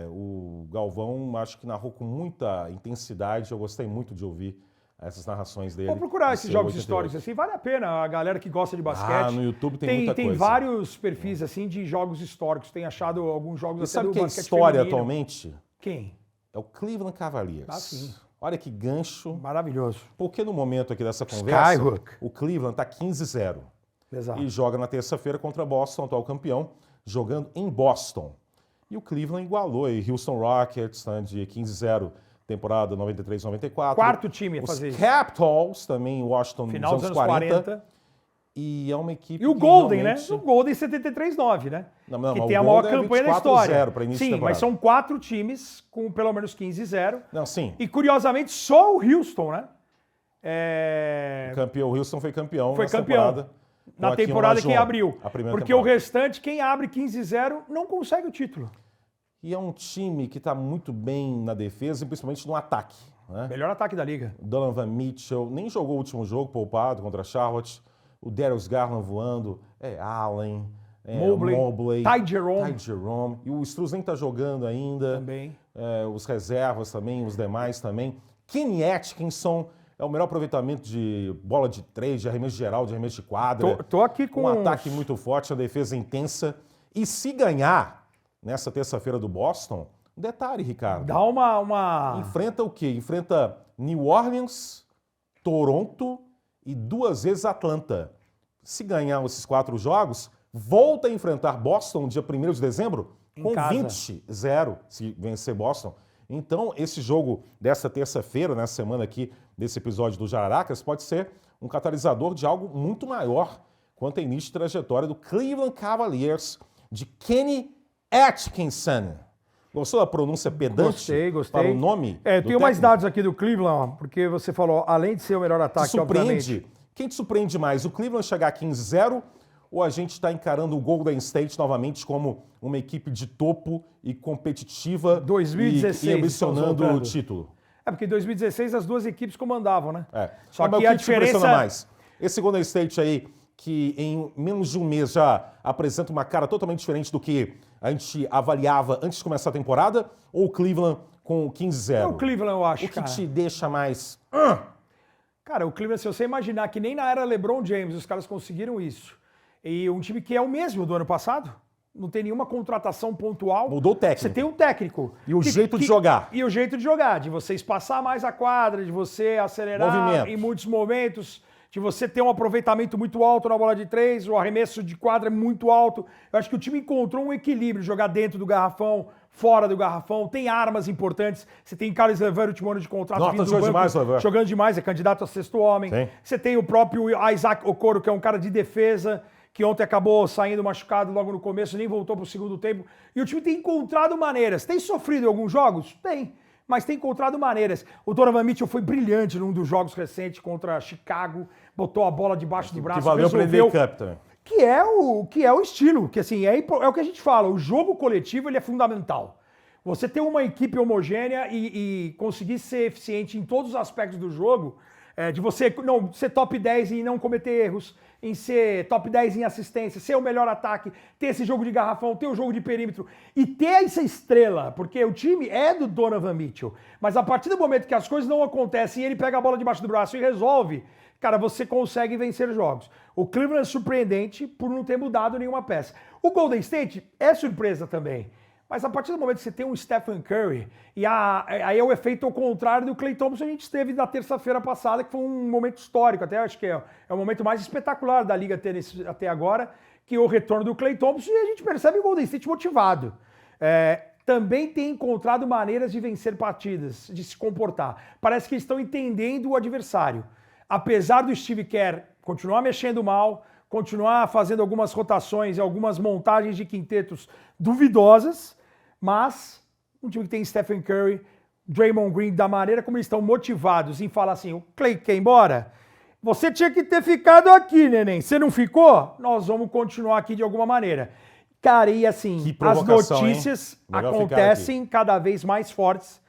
O Galvão, acho que narrou com muita intensidade. Eu gostei muito de ouvir essas narrações dele. Vou procurar esses jogos históricos assim, vale a pena. A galera que gosta de basquete. No YouTube tem muita coisa. Tem vários perfis assim de jogos históricos. Tem achado alguns jogos até do basquete. Sabe que é história feminino. Atualmente? Quem? É o Cleveland Cavaliers. Sim. Olha que gancho. Maravilhoso. Porque no momento aqui dessa conversa, Skyhook. O Cleveland está 15-0. Exato. E joga na terça-feira contra Boston, atual campeão, jogando em Boston. E o Cleveland igualou aí Houston Rockets, né, de 15-0, temporada 93-94. Quarto time a fazer isso. Os Capitals, também Washington, final dos anos 40. E é uma equipe E o Golden, realmente... né? O Golden 73-9, né? Não, que tem a maior campanha da história. Para início sim, de mas são 4 times com pelo menos 15-0. Não, sim. E curiosamente, só o Houston, né? O Houston foi campeão nessa temporada. Na temporada quem abriu. Porque o restante, quem abre 15-0, não consegue o título. E é um time que está muito bem na defesa e principalmente no ataque. Né? Melhor ataque da liga. Donovan Mitchell nem jogou o último jogo, poupado contra a Charlotte. O Darius Garland voando, Allen, Mobley, Ty Jerome. E o Struz nem está jogando ainda. Também. Os reservas também, os demais também. Kenny Atkinson é o melhor aproveitamento de bola de 3, de arremesso geral, de arremesso de quadra. Tô aqui com um ataque muito forte, uma defesa intensa. E se ganhar nessa terça-feira do Boston, um detalhe, Ricardo. Dá uma... Enfrenta o quê? Enfrenta New Orleans, Toronto e 2 vezes Atlanta. Se ganhar esses 4 jogos, volta a enfrentar Boston dia 1º de dezembro com casa. 20-0 se vencer Boston. Então, esse jogo dessa terça-feira, nessa semana aqui, desse episódio do Jararacas, pode ser um catalisador de algo muito maior quanto ao início de trajetória do Cleveland Cavaliers de Kenny Atkinson. Gostou da pronúncia pedante Gostei. para o nome Eu do tenho mais técnico? dados aqui do Cleveland, porque você falou, além de ser o melhor ataque, Te surpreende? obviamente. Quem te surpreende mais? O Cleveland chegar a 15-0 ou a gente está encarando o Golden State novamente como uma equipe de topo e competitiva 2016, e ambicionando estamos o voltando. título? É porque em 2016 as duas equipes comandavam, né? Só Só que que a a diferença... diferença... mais? Esse Golden State aí, que em menos de um mês já apresenta uma cara totalmente diferente do que a gente avaliava antes de começar a temporada, ou o Cleveland com 15-0? É o Cleveland, eu acho, O que cara. te deixa mais... Cara, o Cleveland, se você imaginar que nem na era LeBron James os caras conseguiram isso, e um time que é o mesmo do ano passado, não tem nenhuma contratação pontual. Mudou o técnico. Você tem um técnico. E o jeito de jogar. E o jeito de jogar, de você espaçar mais a quadra, de você acelerar Movimento. em muitos momentos, de você ter um aproveitamento muito alto na bola de três, o arremesso de quadra é muito alto. Eu acho que o time encontrou um equilíbrio, jogar dentro do garrafão, fora do garrafão, tem armas importantes. Você tem Carlos LeVert, último ano de contrato, Nossa, vindo do jogou banco, demais, LeVert. jogando demais, é candidato a sexto homem. Sim. Você tem o próprio Isaac Okoro, que é um cara de defesa, que ontem acabou saindo machucado logo no começo, nem voltou para o segundo tempo. E o time tem encontrado maneiras. Tem sofrido em alguns jogos? Tem. Mas tem encontrado maneiras. O Donovan Mitchell foi brilhante num dos jogos recentes contra Chicago, botou a bola debaixo do braço, Que valeu para ele Cup também. que é o estilo, que assim, é o que a gente fala, o jogo coletivo ele é fundamental. Você ter uma equipe homogênea e conseguir ser eficiente em todos os aspectos do jogo, de você não ser top 10 e não cometer erros, em ser top 10 em assistência, ser o melhor ataque, ter esse jogo de garrafão, ter o jogo de perímetro e ter essa estrela, porque o time é do Donovan Mitchell, mas a partir do momento que as coisas não acontecem e ele pega a bola debaixo do braço e resolve, cara, você consegue vencer jogos. O Cleveland é surpreendente por não ter mudado nenhuma peça. O Golden State é surpresa também. Mas a partir do momento que você tem um Stephen Curry, e aí é o efeito ao contrário do Klay Thompson que a gente teve na terça-feira passada, que foi um momento histórico, até acho que é o momento mais espetacular da liga até agora, que é o retorno do Klay Thompson, e a gente percebe o Golden State motivado. Também tem encontrado maneiras de vencer partidas, de se comportar. Parece que eles estão entendendo o adversário. Apesar do Steve Kerr continuar mexendo mal, continuar fazendo algumas rotações e algumas montagens de quintetos duvidosas, mas um time que tem Stephen Curry, Draymond Green, da maneira como eles estão motivados em falar assim, o Klay quer ir embora? Você tinha que ter ficado aqui, neném. Você não ficou? Nós vamos continuar aqui de alguma maneira. Cara, e assim, as notícias acontecem cada vez mais fortes.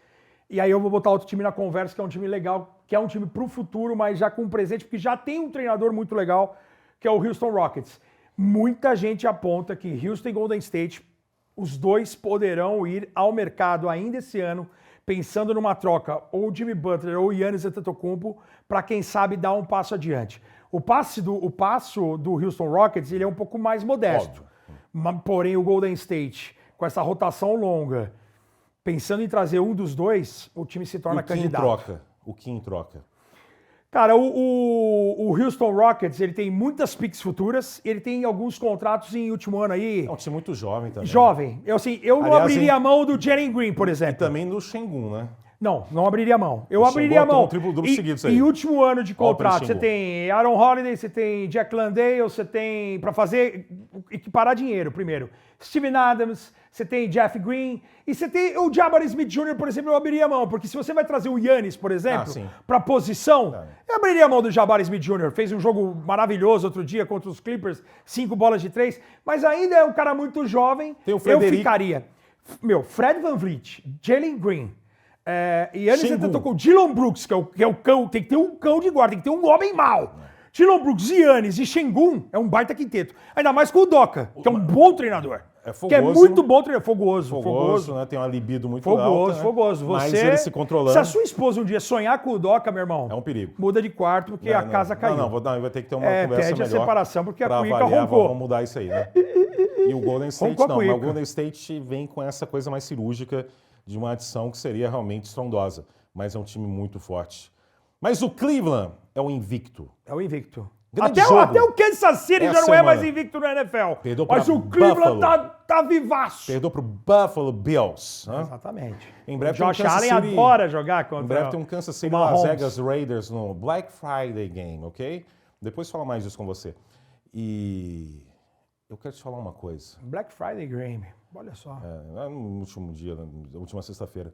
E aí eu vou botar outro time na conversa, que é um time legal, que é um time pro futuro, mas já com presente, porque já tem um treinador muito legal, que é o Houston Rockets. Muita gente aponta que Houston e Golden State, os dois poderão ir ao mercado ainda esse ano, pensando numa troca ou Jimmy Butler ou Giannis Antetokounmpo, para quem sabe dar um passo adiante. O passo do Houston Rockets ele é um pouco mais modesto. Porém, o Golden State, com essa rotação longa, pensando em trazer um dos dois, o time se torna candidato. O que em troca? Cara, o Houston Rockets, ele tem muitas picks futuras, ele tem alguns contratos em último ano aí. É um time muito jovem também. Jovem. Eu não abriria a mão do Jalen Green, por exemplo. E também do Sengun, né? Não abriria a mão. Eu abriria a mão. Triplo-duplo seguido isso aí. Em último ano de contrato, você tem Aaron Holiday, você tem Jack Landale, você tem, para fazer, equiparar dinheiro primeiro, Steven Adams, você tem Jeff Green, e você tem o Jabari Smith Jr., por exemplo, eu abriria a mão, porque se você vai trazer o Giannis, por exemplo, para posição, eu abriria a mão do Jabari Smith Jr., fez um jogo maravilhoso outro dia contra os Clippers, 5 bolas de 3, mas ainda é um cara muito jovem, tem o Frederico. Eu ficaria. Fred VanVleet, Jalen Green, Giannis Antetokounmpo, Dillon Brooks, que é o cão, tem que ter um cão de guarda, tem que ter um homem mau. Dillon Brooks, Giannis e Sengun é um baita quinteto. Ainda mais com o Doka, que é um bom treinador. Que é muito bom treinador. Fogoso. Né? Tem uma libido muito alta. Fogoso. Mas ele se controlando. Se a sua esposa um dia sonhar com o Doka, meu irmão... É um perigo. Muda de quarto, porque a casa caiu. Vai ter que ter uma conversa pede melhor. a separação, porque a cuíca avaliar, roncou. Vamos mudar isso aí, né? E o Golden State não. Mas o Golden State vem com essa coisa mais cirúrgica de uma adição que seria realmente estrondosa. Mas é um time muito forte. Mas o Cleveland é o invicto. É o invicto. Grande jogo. Até o Kansas City já Essa não é mais semana. invicto no NFL. Perdeu Mas pra o Cleveland Buffalo. tá vivaço. Perdeu pro Buffalo Bills. Né? Exatamente. Em breve o tem um Josh Kansas Allen City- adora jogar contra Em breve tem um Kansas City o Las Mahomes. Vegas Raiders no Black Friday Game, ok? Depois fala mais disso com você. E eu quero te falar uma coisa. Black Friday Game. Olha só. No último dia, na última sexta-feira.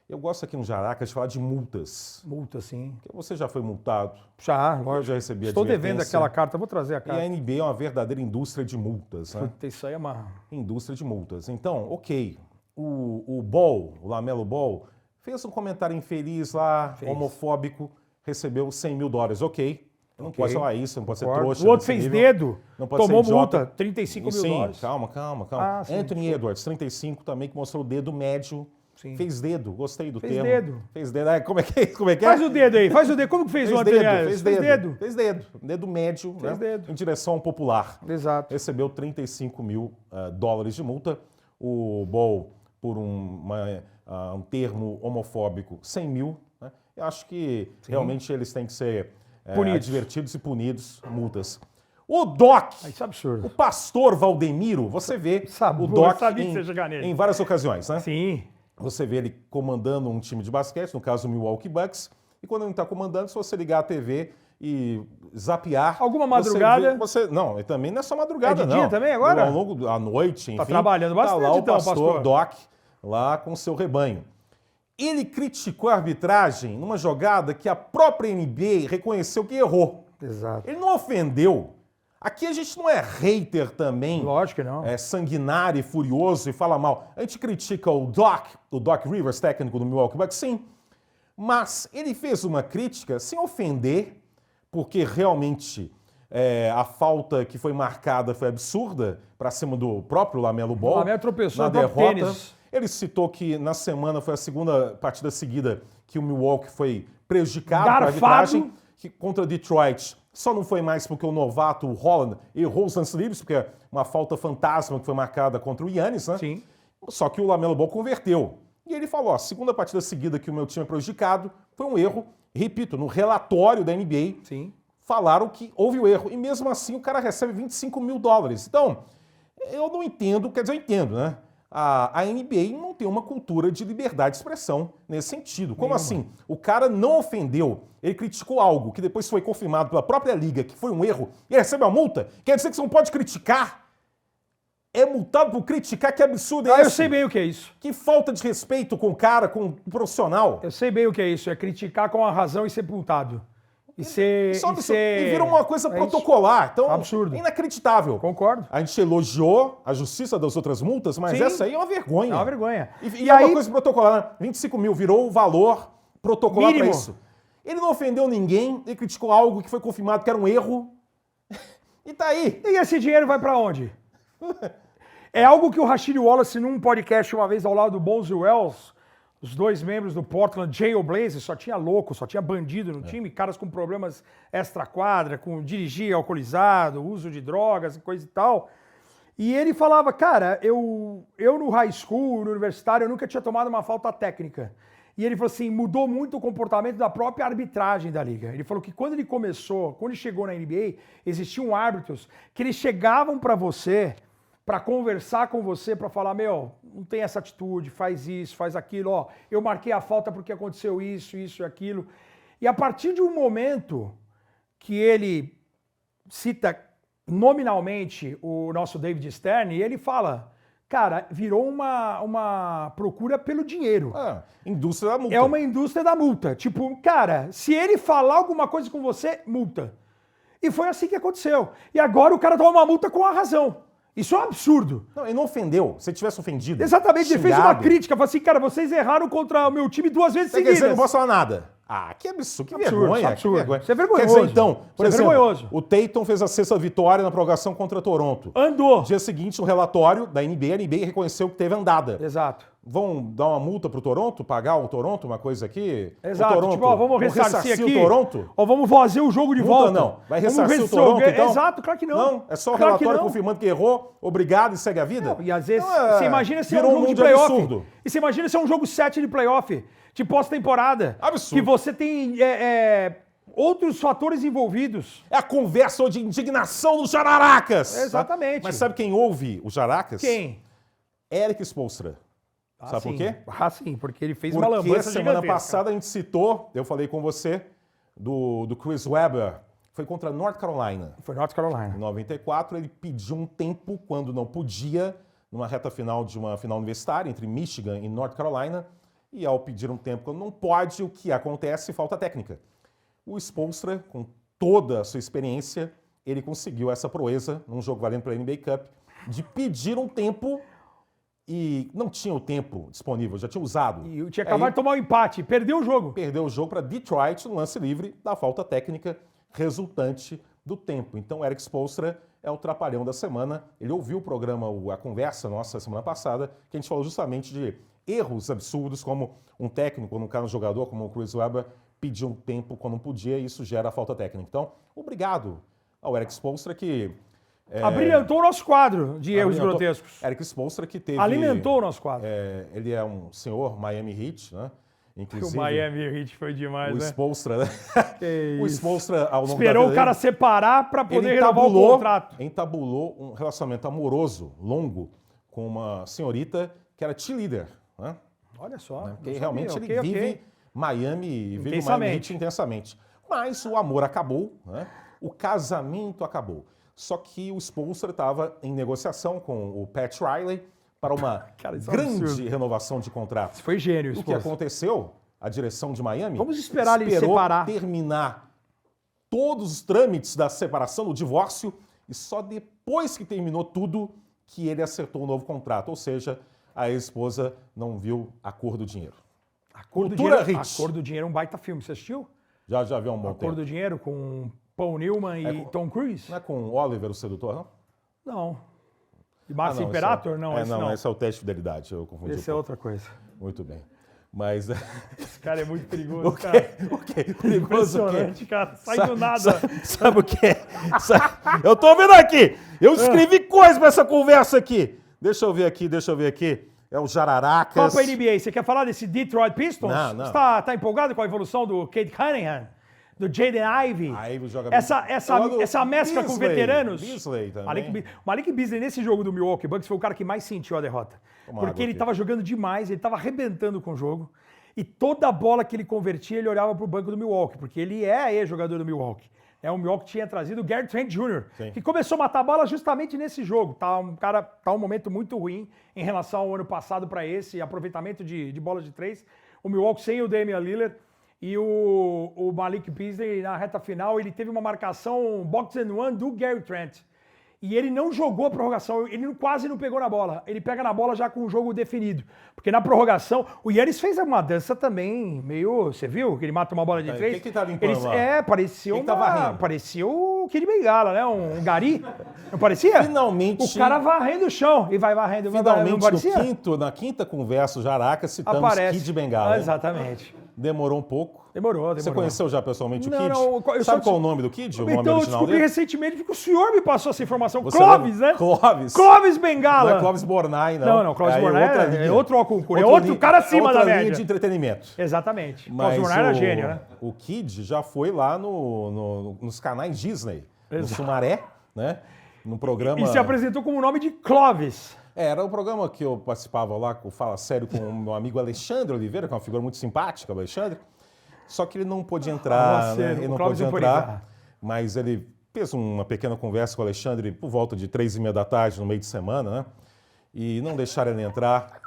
Eu gosto aqui no Jaraca de falar de multas. Multa, sim. Porque você já foi multado. Já, Eu lógico. já recebi Estou devendo advertência. aquela carta. Vou trazer a E a carta. NBA é uma verdadeira indústria de multas, né? Puta, isso aí é uma... Indústria de multas. Então, ok. O Ball, o Lamelo Ball, fez um comentário infeliz lá, Fez. homofóbico, recebeu $100 mil. Ok. Não Ok. pode falar isso, não pode ser Concordo. trouxa. O outro nesse fez nível. dedo, Não pode tomou ser idiota. multa, 35 mil Sim, dólares. calma. Ah, sim, Anthony desculpa. Edwards, 35, também, que mostrou o dedo médio. Sim. Fez dedo, gostei do Fez termo. dedo. Fez dedo. Ah, como é que é? Como é que é? Faz o dedo aí, faz o dedo. Como que fez o Anthony Edwards? Fez dedo. Fez dedo. Dedo médio, Fez né? dedo. Em direção ao popular. Exato. Recebeu 35 mil dólares de multa. O Ball, por um termo homofóbico, 100 mil. Né? Eu acho que realmente eles têm que ser Punidos. advertidos e punidos, multas. O Doc, Isso é absurdo. o pastor Valdemiro, você vê Sabe, o eu Doc sabia que você ia chegar nele. em várias ocasiões, né? Sim. Você vê ele comandando um time de basquete, no caso o Milwaukee Bucks, e quando ele não está comandando, se você ligar a TV e zapear... Alguma você madrugada? vê- Você, não, e também não é só madrugada, É de não. dia também agora? Ao longo da noite, enfim. Tá trabalhando bastante, tá lá o então, pastor pastor. Doc, lá com seu rebanho. Ele criticou a arbitragem numa jogada que a própria NBA reconheceu que errou. Exato. Ele não ofendeu. Aqui a gente não é hater também, Lógico que não. é sanguinário e furioso e fala mal. A gente critica o Doc Rivers, técnico do Milwaukee Bucks, sim. Mas ele fez uma crítica sem ofender, porque realmente a falta que foi marcada foi absurda para cima do próprio Lamelo Ball. O Lamelo tropeçou na no próprio derrota. tênis. Ele citou que na semana foi a segunda partida seguida que o Milwaukee foi prejudicado Garfado. por arbitragem, que contra Detroit só não foi mais porque o novato, o Holland, errou os lances livres, porque é uma falta fantasma que foi marcada contra o Giannis, né? Sim. Só que o Lamelo Ball converteu. E ele falou, ó, segunda partida seguida que o meu time é prejudicado, foi um erro. Repito, no relatório da NBA, Sim. falaram que houve o erro. E mesmo assim o cara recebe $25 mil. Então, eu não entendo, quer dizer, eu entendo, né? A NBA não tem uma cultura de liberdade de expressão nesse sentido. Como assim? O cara não ofendeu, ele criticou algo que depois foi confirmado pela própria liga que foi um erro e ele recebe uma multa? Quer dizer que você não pode criticar? É multado por criticar? Que absurdo é esse? Eu sei bem o que é isso. Que falta de respeito com o cara, com o profissional. Eu sei bem o que é isso. É criticar com a razão e ser multado. E ser... E vira uma coisa protocolar. Então, Absurdo. é inacreditável. Concordo. A gente elogiou a justiça das outras multas, mas Sim. essa aí é uma vergonha. É uma vergonha. E é uma coisa protocolar, né? 25 mil virou o valor protocolar para Mínimo. isso. Ele não ofendeu ninguém, ele criticou algo que foi confirmado que era um erro. E tá aí. E esse dinheiro vai pra onde? É algo que o Rashid Wallace, num podcast uma vez ao lado do Bonzi Wells, os dois membros do Portland Trail Blazers, só tinha louco, só tinha bandido no time, caras com problemas extra-quadra, com dirigir alcoolizado, uso de drogas e coisa e tal. E ele falava, cara, eu no high school, no universitário, eu nunca tinha tomado uma falta técnica. E ele falou assim, mudou muito o comportamento da própria arbitragem da liga. Ele falou que quando ele começou, quando ele chegou na NBA, existiam árbitros que eles chegavam pra você para conversar com você, para falar, meu, não tem essa atitude, faz isso, faz aquilo, ó, eu marquei a falta porque aconteceu isso e aquilo. E a partir de um momento que ele cita nominalmente o nosso David Stern, ele fala, cara, virou uma procura pelo dinheiro. Indústria da multa. É uma indústria da multa. Tipo, cara, se ele falar alguma coisa com você, multa. E foi assim que aconteceu. E agora o cara toma uma multa com a razão. Isso é um absurdo. Não, ele não ofendeu. Se ele tivesse ofendido. Exatamente, ele fez uma xingado, crítica, falou assim, cara, vocês erraram contra o meu time 2 vezes quer dizer, seguidas. não posso falar nada. Que absurdo, que Absurdo, vergonha. absurdo. Que vergonha. Isso é vergonhoso. Quer dizer, então, por Isso é exemplo, vergonhoso. o Tatum fez a sexta vitória na prorrogação contra Toronto. Andou. No dia seguinte, no relatório da NBA, a NBA reconheceu que teve andada. Exato. Vão dar uma multa pro Toronto? Pagar o Toronto, uma coisa aqui? Exato. O Toronto, Tipo, ó, vamos ressarcir aqui. o Toronto? Ó, vamos fazer o jogo de Multa volta. não. Vai Vamos ressarcir o ver Toronto, se- então? Exato, claro que não. Não, é só o Claro que relatório não. confirmando que errou, obrigado e segue a vida. E às vezes, Então, você imagina se é virou um jogo de mundo playoff. absurdo. E você imagina se é um jogo 7 de playoff, de pós-temporada. Absurdo. Que você tem outros fatores envolvidos. É a conversa de indignação dos jararacas. Exatamente. Tá? Mas sabe quem ouve os jararacas? Quem? Eric Spoelstra. Sabe por quê? Sim, porque ele fez Porque uma lambança semana gigantesca. passada a gente citou, eu falei com você, do Chris Webber, foi contra North Carolina. Foi North Carolina. Em 94, ele pediu um tempo quando não podia, numa reta final de uma final universitária entre Michigan e North Carolina, e ao pedir um tempo quando não pode, o que acontece? Falta técnica. O Spoelstra, com toda a sua experiência, ele conseguiu essa proeza num jogo valendo pela NBA Cup, de pedir um tempo e não tinha o tempo disponível, já tinha usado. E tinha acabado de tomar um empate, perdeu o jogo. Perdeu o jogo para Detroit no lance livre da falta técnica resultante do tempo. Então, o Eric Spoelstra é o trapalhão da semana. Ele ouviu o programa, a conversa nossa semana passada, que a gente falou justamente de erros absurdos, como um técnico, no caso um jogador, como o Chris Webber, pedir um tempo quando não podia e isso gera falta técnica. Então, obrigado ao Eric Spoelstra que... Abrilhantou o nosso quadro de erros grotescos. Eric Spoelstra que teve... Alimentou o nosso quadro. Ele é um senhor Miami Heat, né? Inclusive, o Miami Heat foi demais, o né? Spoelstra, né? Que O isso. Spoelstra, ao longo Esperou da vida o cara dele, separar para poder ele renovar o contrato. entabulou um relacionamento amoroso, longo, com uma senhorita que era cheerleader, né? Olha só. Porque realmente ele vive Miami e vive o Miami Intensamente. Heat intensamente. Mas o amor acabou, né? O casamento acabou. Só que o Spoelstra estava em negociação com o Pat Riley para uma Cara, isso é grande absurdo. renovação de contrato. Foi gênio, O que Spoelstra. aconteceu? A direção de Miami Vamos esperar ele esperou separar. terminar todos os trâmites da separação, do divórcio, e só depois que terminou tudo que ele acertou um novo contrato. Ou seja, a ex-esposa não viu a cor do dinheiro. A Cor do Cultura Dinheiro, Hits. A Cor do Dinheiro é um baita filme. Você assistiu? Já viu há um bom A Cor tempo. do Dinheiro com Paul Newman e Tom Cruise? Não é com Oliver, o sedutor, não? Não. E Max esse Imperator? Não, esse não. Esse é o teste de fidelidade, eu confundi. Esse é outra coisa. Muito bem. Mas... Esse cara é muito perigoso, cara. O quê? Perigoso o quê? Impressionante, cara. Sai do nada. Sabe o quê? Eu tô vendo aqui. Eu escrevi coisa pra essa conversa aqui. Deixa eu ver aqui. É o Jararacas. Copa NBA, você quer falar desse Detroit Pistons? Não. Você tá empolgado com a evolução do Cade Cunningham? Do Jaden Ivey? Ivey joga Essa mescla com Beasley, veteranos? Beasley também. Malik Beasley, nesse jogo do Milwaukee Bucks, foi o cara que mais sentiu a derrota. Toma Porque água ele aqui. estava jogando demais, ele estava arrebentando com o jogo. E toda bola que ele convertia, ele olhava para o banco do Milwaukee, porque ele é ex-jogador do Milwaukee. O Milwaukee tinha trazido o Gary Trent Jr., Sim. que começou a matar a bola justamente nesse jogo. Tá um momento muito ruim em relação ao ano passado para esse, aproveitamento de bola de três. O Milwaukee sem o Damian Lillard e o Malik Beasley na reta final, ele teve uma marcação box and one do Gary Trent. E ele não jogou a prorrogação, ele quase não pegou na bola. Ele pega na bola já com o jogo definido. Porque na prorrogação, o Yannis fez uma dança também meio... Você viu? Que ele mata uma bola de três. Quem que tá limpando lá? Parecia Quem tá varrendo? parecia o Kid Bengala, né? Um gari. Não parecia? Finalmente... O cara varrendo o chão e vai varrendo. Finalmente, não parecia? na quinta conversa, o Jaracas, citamos Aparece. Kid Bengala. Exatamente. Demorou um pouco. Demorou. Você conheceu já pessoalmente Não, o Kid? não, eu Sabe só- qual é o nome do Kid? O nome Então eu original descobri dele? recentemente porque o senhor me passou essa informação. Você Clóvis, lembra? né? Clóvis. Clóvis Bengala. Não é Clóvis Bornai, não. Não, Clóvis Aí Bornai outra é linha. outro ó concurso, é Outra outro linha- cara acima outra da linha média. de entretenimento. Exatamente. Mas Clóvis Bornai era gênio, né? o Kid já foi lá nos canais Disney, no Sumaré, né? No programa... E se apresentou como o nome de Clóvis. Era o programa que eu participava lá, com Fala Sério, com o meu amigo Alexandre Oliveira, que é uma figura muito simpática, o Alexandre. Só que ele não pôde entrar, Nossa, né? o Ele não Clóvis pôde não pôde entrar, entrar. mas ele fez uma pequena conversa com o Alexandre por volta de 3h30 da tarde, no meio de semana, né? E não deixaram ele entrar.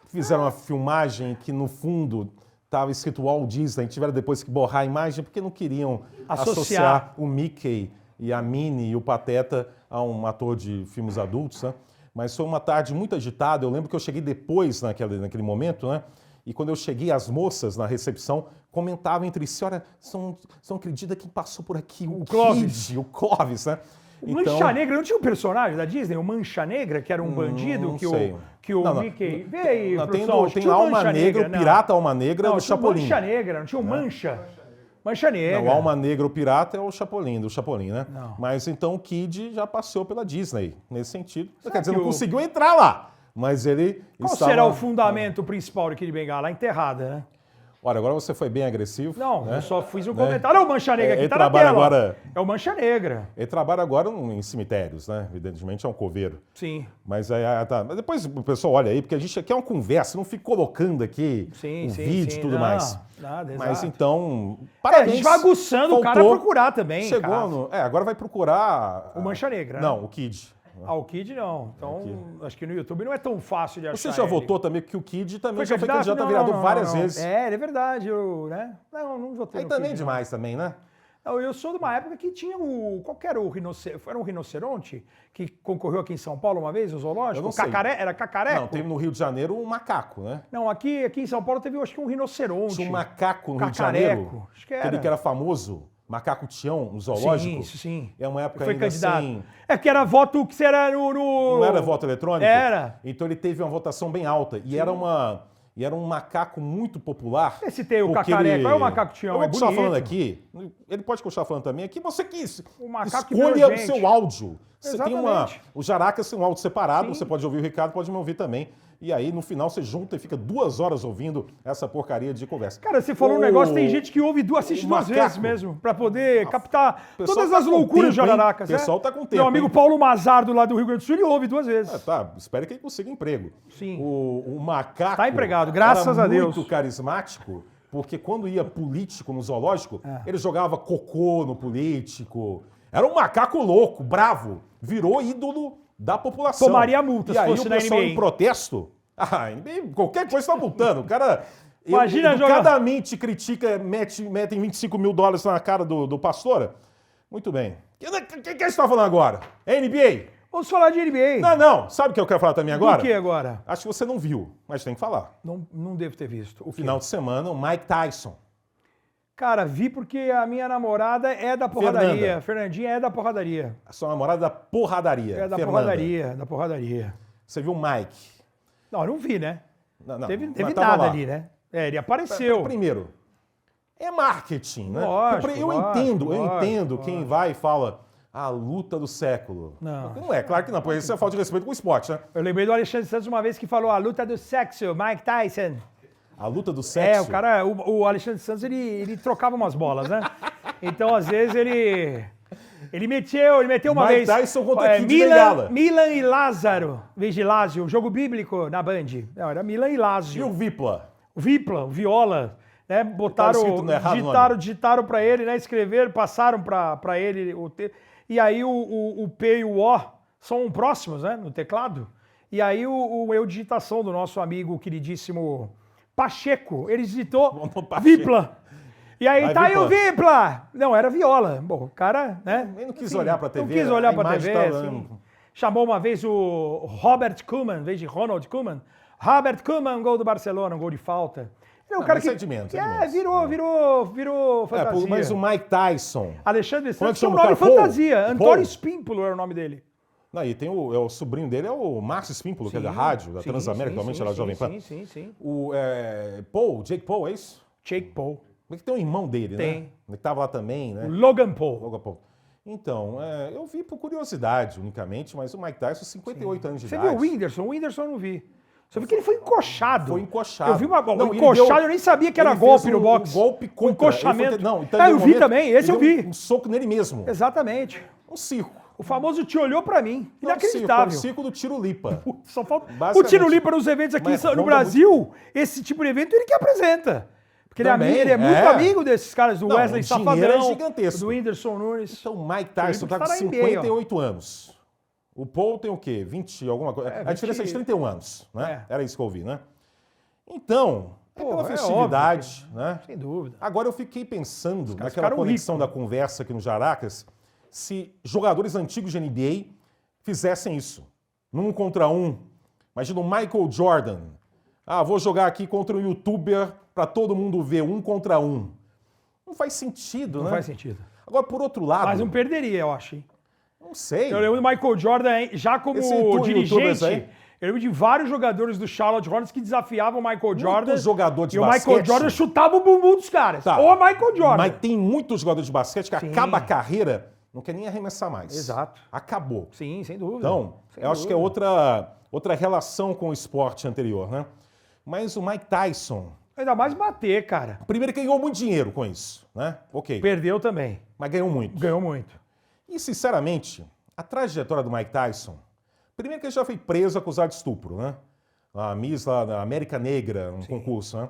Fizeram uma filmagem que, no fundo, estava escrito Walt Disney. Tiveram depois que borrar a imagem porque não queriam associar o Mickey e a Minnie e o Pateta a um ator de filmes adultos, né? Mas foi uma tarde muito agitada. Eu lembro que eu cheguei depois naquele momento, né? E quando eu cheguei, as moças na recepção comentavam entre si: olha, você não acredita quem passou por aqui? O Clóvis. Kid, o Clóvis, né? O Mancha Negra, não tinha um personagem da Disney, o Mancha Negra, que era um bandido não que sei. o Mickey... Vê aí, Não, produção, tem tinha o Alma Mancha Negra, o não. Pirata Alma Negra Não, do tinha o Chapolin. Mancha Negra, não tinha o Mancha. Mancha Negra. Não, o Alma Negra, o Pirata é o Chapolin, do Chapolin, né? Não. Mas então o Kid já passeou pela Disney, nesse sentido. Quer dizer, que não o- conseguiu entrar lá, mas ele Qual estava... será o fundamento principal do Kid Bengala? A enterrada, né? Olha, agora você foi bem agressivo. Não, né? eu só fiz um comentário. Olha o Mancha Negra aqui, Ele tá na trabalha tela. agora. É o Mancha Negra. Ele trabalha agora em cemitérios, né? Evidentemente é um coveiro. Sim. Mas mas depois o pessoal olha aí, porque a gente aqui é uma conversa, não fica colocando aqui o vídeo e tudo mais. Nada, mas exato. então, parabéns. A gente vai aguçando o cara a procurar também. Chegou cara. agora vai procurar... O Mancha Negra. Não, o Kid. O Kid não. Então, acho que no YouTube não é tão fácil de achar. Você já votou também, porque o Kid também já foi candidato? candidato a vereador várias vezes. É verdade. Eu, né? Não votei Aí no também Kid, demais também, né? não, eu sou de uma época que tinha qual que era o rinoceronte? Era um rinoceronte que concorreu aqui em São Paulo uma vez, no zoológico? Eu não sei. Era cacareco? Não, teve no Rio de Janeiro um macaco, né? Não, aqui em São Paulo teve, acho que um rinoceronte. Tinha um macaco no Rio de Cacareco, Janeiro. acho que era. Aquele que era famoso, macaco Tião, no zoológico. Sim. É uma época Foi ainda candidato. assim... É que era voto que você era no... Não era voto eletrônico? Era. Então ele teve uma votação bem alta. E era um macaco muito popular. Esse tem o porque cacareco, é o macaco Tião, Eu vou é continuar bonito. falando aqui, ele pode continuar falando também aqui, você que O macaco que escolha virou o gente. seu áudio. Você tem Exatamente. o Jaracas tem um áudio separado, Sim. você pode ouvir o Ricardo, pode me ouvir também. E aí, no final, você junta e fica 2 horas ouvindo essa porcaria de conversa. Cara, você falou um negócio, tem gente que assiste o 2 macaco. vezes mesmo, pra poder captar pessoal todas tá as com loucuras de tempo, hein? Jararacas. O pessoal tá com tempo, Meu amigo hein? Paulo Mazardo, lá do Rio Grande do Sul, ele ouve 2 vezes. Espero que ele consiga emprego. Sim. O macaco Tá empregado, graças a Deus. muito carismático, porque quando ia político no zoológico, ele jogava cocô no político. Era um macaco louco, bravo. Virou ídolo da população. Tomaria multa e se aí fosse o na pessoal NBA. em protesto, qualquer coisa está multando. O cara Imagina educadamente critica, metem $25 mil na cara do Pastora. Muito bem. O que você está falando agora? É NBA? Vamos falar de NBA. Não. Sabe o que eu quero falar também agora? Do que agora? Acho que você não viu, mas tem que falar. Não devo ter visto. O Final de semana, o Mike Tyson. Cara, vi porque a minha namorada é da porradaria. Fernandinha é da porradaria. A sua namorada da porradaria. É da Fernanda. porradaria. Você viu o Mike? Não, não vi, né? Não, Teve mas tava nada lá. ali, né? Ele apareceu. Primeiro, é marketing, né? Lógico, eu entendo quem vai e fala a luta do século. Não é, claro que não, porque isso é falta de respeito com o esporte, né? Eu lembrei do Alexandre Santos uma vez que falou a luta do sexo, Mike Tyson. A luta do sexo. O cara, o Alexandre Santos, ele trocava umas bolas, né? Então, às vezes, ele meteu uma Mike vez... Tyson contra Kid Bengala. Milan e Lázaro, vez de Lázio, jogo bíblico na Band. Não, era Milan e E Lázio. o Vipla? O Vipla, o Viola, né? escrito no errado, digitaram para ele, né? Escreveram, passaram para ele o texto. E aí o P e o O são próximos, né? No teclado. E aí eu digitação do nosso amigo queridíssimo Pacheco, ele digitou Vipla. E aí, Vai, tá aí o Vipla. Vipla! Não, era Viola. Bom, o cara, né? Ele não quis olhar pra TV, Não quis olhar a pra imagem TV, tá assim. Chamou uma vez o Robert Koeman, em vez de Ronald Koeman. Robert Koeman, gol do Barcelona, um gol de falta. Ele é um Não, cara mas que... é de menos, é de menos. Virou fantasia. Mas o Mike Tyson... Alexandre Como é que Santos tinha um chama o nome cara? Paul? fantasia. Paul? Antônio Espímpolo era o nome dele. Não, e tem o sobrinho dele, é o Márcio Espímpolo, que é da rádio, da Transamérica, atualmente é da Jovem Pan. Sim. O Jake Paul, é isso? Jake Paul. Como é que tem um irmão dele, né? Tem. Ele tava lá também, né? Logan Paul. Logan Paul. Então, eu vi por curiosidade, unicamente, mas o Mike Tyson, 58 anos de Você idade. viu o Whindersson? O Whindersson eu não vi. Você viu que ele foi encoxado. Foi encoxado. Eu vi uma Não, ele encoxado, deu- eu nem sabia que era ele golpe fez no boxe. golpe contra. Um encoxamento. Ele foi- então, eu em um vi momento, também, esse eu ele deu vi. um soco nele mesmo. Exatamente. Um circo. O famoso te olhou pra mim. Não, um Inacreditável. circo do tiro lipa. Só falta... O Basicamente. Tiro Lipa nos eventos aqui Mas no ronda Brasil, esse tipo de evento ele que apresenta. Porque ele é, Também, amigo, ele é muito é. amigo desses caras, do Não, Wesley o dinheiro é Safadão, gigantesco. do Whindersson Nunes. Então, o Mike Tyson Felipe tá com tá na NBA, 58 anos. O Paul tem o quê? 20 alguma coisa? A diferença é de 31 anos, né? Era isso que eu ouvi, né? Então, pela festividade, né? Sem dúvida. Agora eu fiquei pensando naquela ficaram conexão ricos. da conversa aqui no Jaracas, se jogadores antigos de NBA fizessem isso. Num contra um. Imagina o Michael Jordan. Vou jogar aqui contra um youtuber para todo mundo ver, 1 contra 1. Não faz sentido, né? Não faz sentido. Agora, por outro lado... Mas não perderia, eu acho, hein? Não sei. Eu lembro do Michael Jordan, hein, já como Esse youtubers dirigente. aí? Eu lembro de vários jogadores do Charlotte Hornets que desafiavam o Michael Jordan. jogador de e basquete. o Michael Jordan chutava o bumbum dos caras. Tá. Ou o Michael Jordan. Mas tem muitos jogadores de basquete que Sim. acaba a carreira, não quer nem arremessar mais. Exato. Acabou. Sim, sem dúvida. Então, Sem eu acho que é outra relação com o esporte anterior, né? Mas o Mike Tyson... Ainda mais bater, cara. Primeiro que ganhou muito dinheiro com isso, né? Ok. Perdeu também. Mas ganhou muito. Ganhou muito. E, sinceramente, a trajetória do Mike Tyson, primeiro que ele já foi preso acusado de estupro, né? A Miss lá na América Negra, um concurso, né?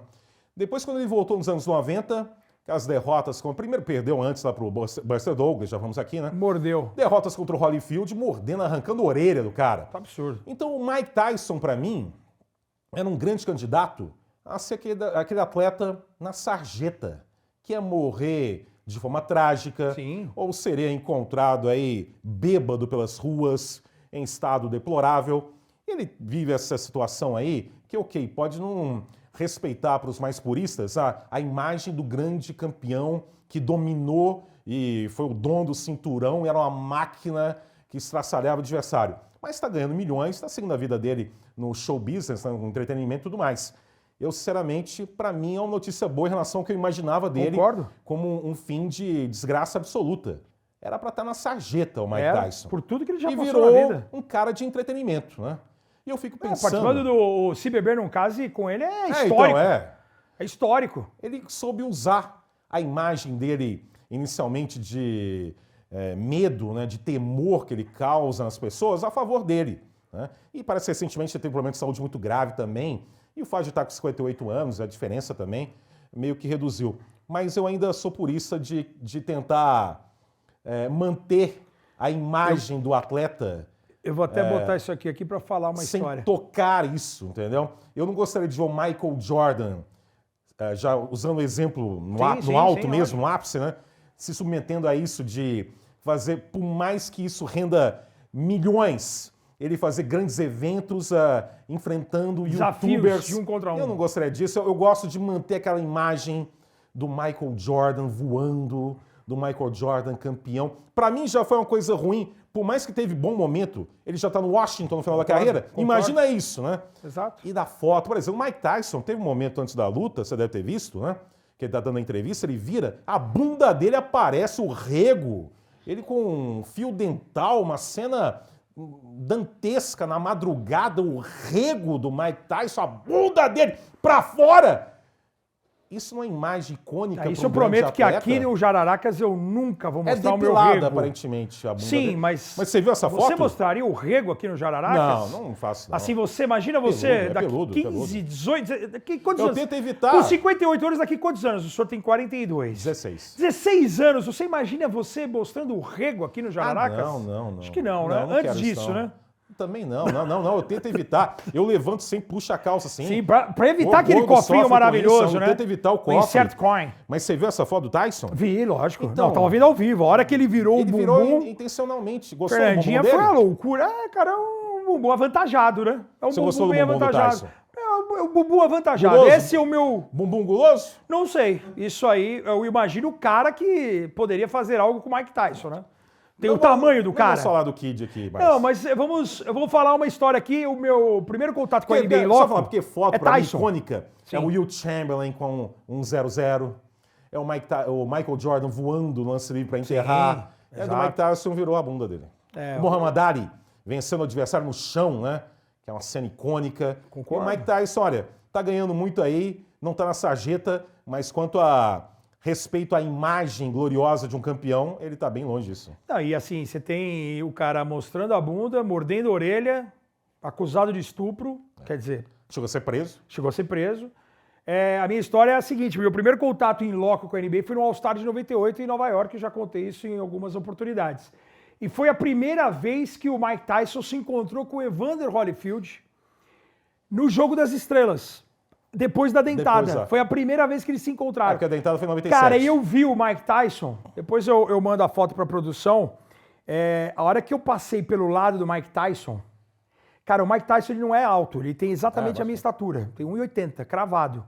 Depois, quando ele voltou nos anos 90, as derrotas, primeiro perdeu antes lá pro Buster Douglas, já vamos aqui, né? Mordeu. Derrotas contra o Holyfield, mordendo, arrancando a orelha do cara. Tá absurdo. Então, o Mike Tyson, pra mim, era um grande candidato a ser aquele atleta na sarjeta, que ia morrer de forma trágica, Sim. ou seria encontrado aí bêbado pelas ruas, em estado deplorável. Ele vive essa situação aí, que ok, pode não respeitar para os mais puristas a imagem do grande campeão que dominou e foi o dono do cinturão, era uma máquina que estraçalhava o adversário. Mas está ganhando milhões, está seguindo a vida dele no show business, no entretenimento e tudo mais. Eu, sinceramente, para mim é uma notícia boa em relação ao que eu imaginava dele. Concordo. Como um fim de desgraça absoluta. Era para estar na sarjeta o Mike Tyson. Por tudo que ele já e passou na vida. virou um cara de entretenimento, né? E eu fico pensando... Participando do Se Beber Não Case com ele é histórico. Então, É histórico. Ele soube usar a imagem dele, inicialmente de medo, né, de temor que ele causa nas pessoas, a favor dele. Né? E parece que recentemente ele teve um problema de saúde muito grave também. E o fato de estar com 58 anos, a diferença também, meio que reduziu. Mas eu ainda sou purista de tentar manter a imagem do atleta... Eu vou até botar isso aqui para falar uma história. Sem tocar isso, entendeu? Eu não gostaria de ver o Michael Jordan, já usando o exemplo no alto mesmo, no ápice, né? Se submetendo a isso de fazer, por mais que isso renda milhões, ele fazer grandes eventos enfrentando desafios youtubers. De um contra um. Eu não gostaria disso. Eu gosto de manter aquela imagem do Michael Jordan voando, do Michael Jordan campeão. Para mim já foi uma coisa ruim. Por mais que teve bom momento, ele já está no Washington no final da carreira. Imagina isso, né? Exato. E da foto, por exemplo, o Mike Tyson teve um momento antes da luta, você deve ter visto, né? Que ele está dando a entrevista, ele vira, a bunda dele aparece, o rego. Ele com um fio dental, uma cena dantesca na madrugada, o rego do Mike Tyson, a bunda dele pra fora. Isso não é imagem icônica. Isso eu prometo que aqui no Jararacas eu nunca vou mostrar o meu rego. Aparentemente, a bunda Sim, dele. mas você viu essa foto? Você mostraria o rego aqui no Jararacas? Não faço não. Assim, você imagina você daqui 15, 18... Quantos anos? Eu tento evitar. Com 58 anos, daqui quantos anos? O senhor tem 42. 16. 16 anos. Você imagina você mostrando o rego aqui no Jararacas? Não. Acho que não, né? Antes disso, né? Também não. Eu tento evitar. Eu levanto sempre, puxo a calça assim. Sim, pra evitar aquele cofrinho maravilhoso, né? Eu tento evitar o cofre. O Insert Coin. Mas você viu essa foto do Tyson? Vi, lógico. Então, não, tava vendo ao vivo. A hora que ele virou o bumbum... Ele virou intencionalmente. Gostou do bumbum Fernandinha dele? foi uma loucura. Cara, é um bumbum avantajado, né? É um Você gostou do bumbum do Tyson? É um bumbum avantajado. Guloso? Esse é o meu... Bumbum guloso? Não sei. Isso aí, eu imagino o cara que poderia fazer algo com o Mike Tyson, né? Tem o tamanho do cara. Vamos falar do Kid aqui, mas... Não, mas eu vou falar uma história aqui. O meu primeiro contato com a NBA Só falar, porque foto pra mim Tyson. icônica. Sim. É o Wilt Chamberlain com 1-0-0. É o Michael Jordan voando no lance livre pra enterrar. Sim, do Mike Tyson virou a bunda dele. O Muhammad Ali vencendo o adversário no chão, né? Que é uma cena icônica. Concordo. E o Mike Tyson, olha, tá ganhando muito aí, não tá na sarjeta, mas quanto a respeito à imagem gloriosa de um campeão, ele tá bem longe disso. Não, e assim, você tem o cara mostrando a bunda, mordendo a orelha, acusado de estupro, quer dizer... Chegou a ser preso. Chegou a ser preso. A minha história é a seguinte, meu primeiro contato em loco com a NBA foi no All-Star de 98 em Nova York, eu já contei isso em algumas oportunidades. E foi a primeira vez que o Mike Tyson se encontrou com o Evander Holyfield no Jogo das Estrelas. Depois da dentada. Foi a primeira vez que eles se encontraram. Porque a dentada foi em 97. Cara, eu vi o Mike Tyson, depois eu mando a foto pra produção, a hora que eu passei pelo lado do Mike Tyson, cara, o Mike Tyson ele não é alto, ele tem exatamente a minha estatura, tem 1,80, cravado.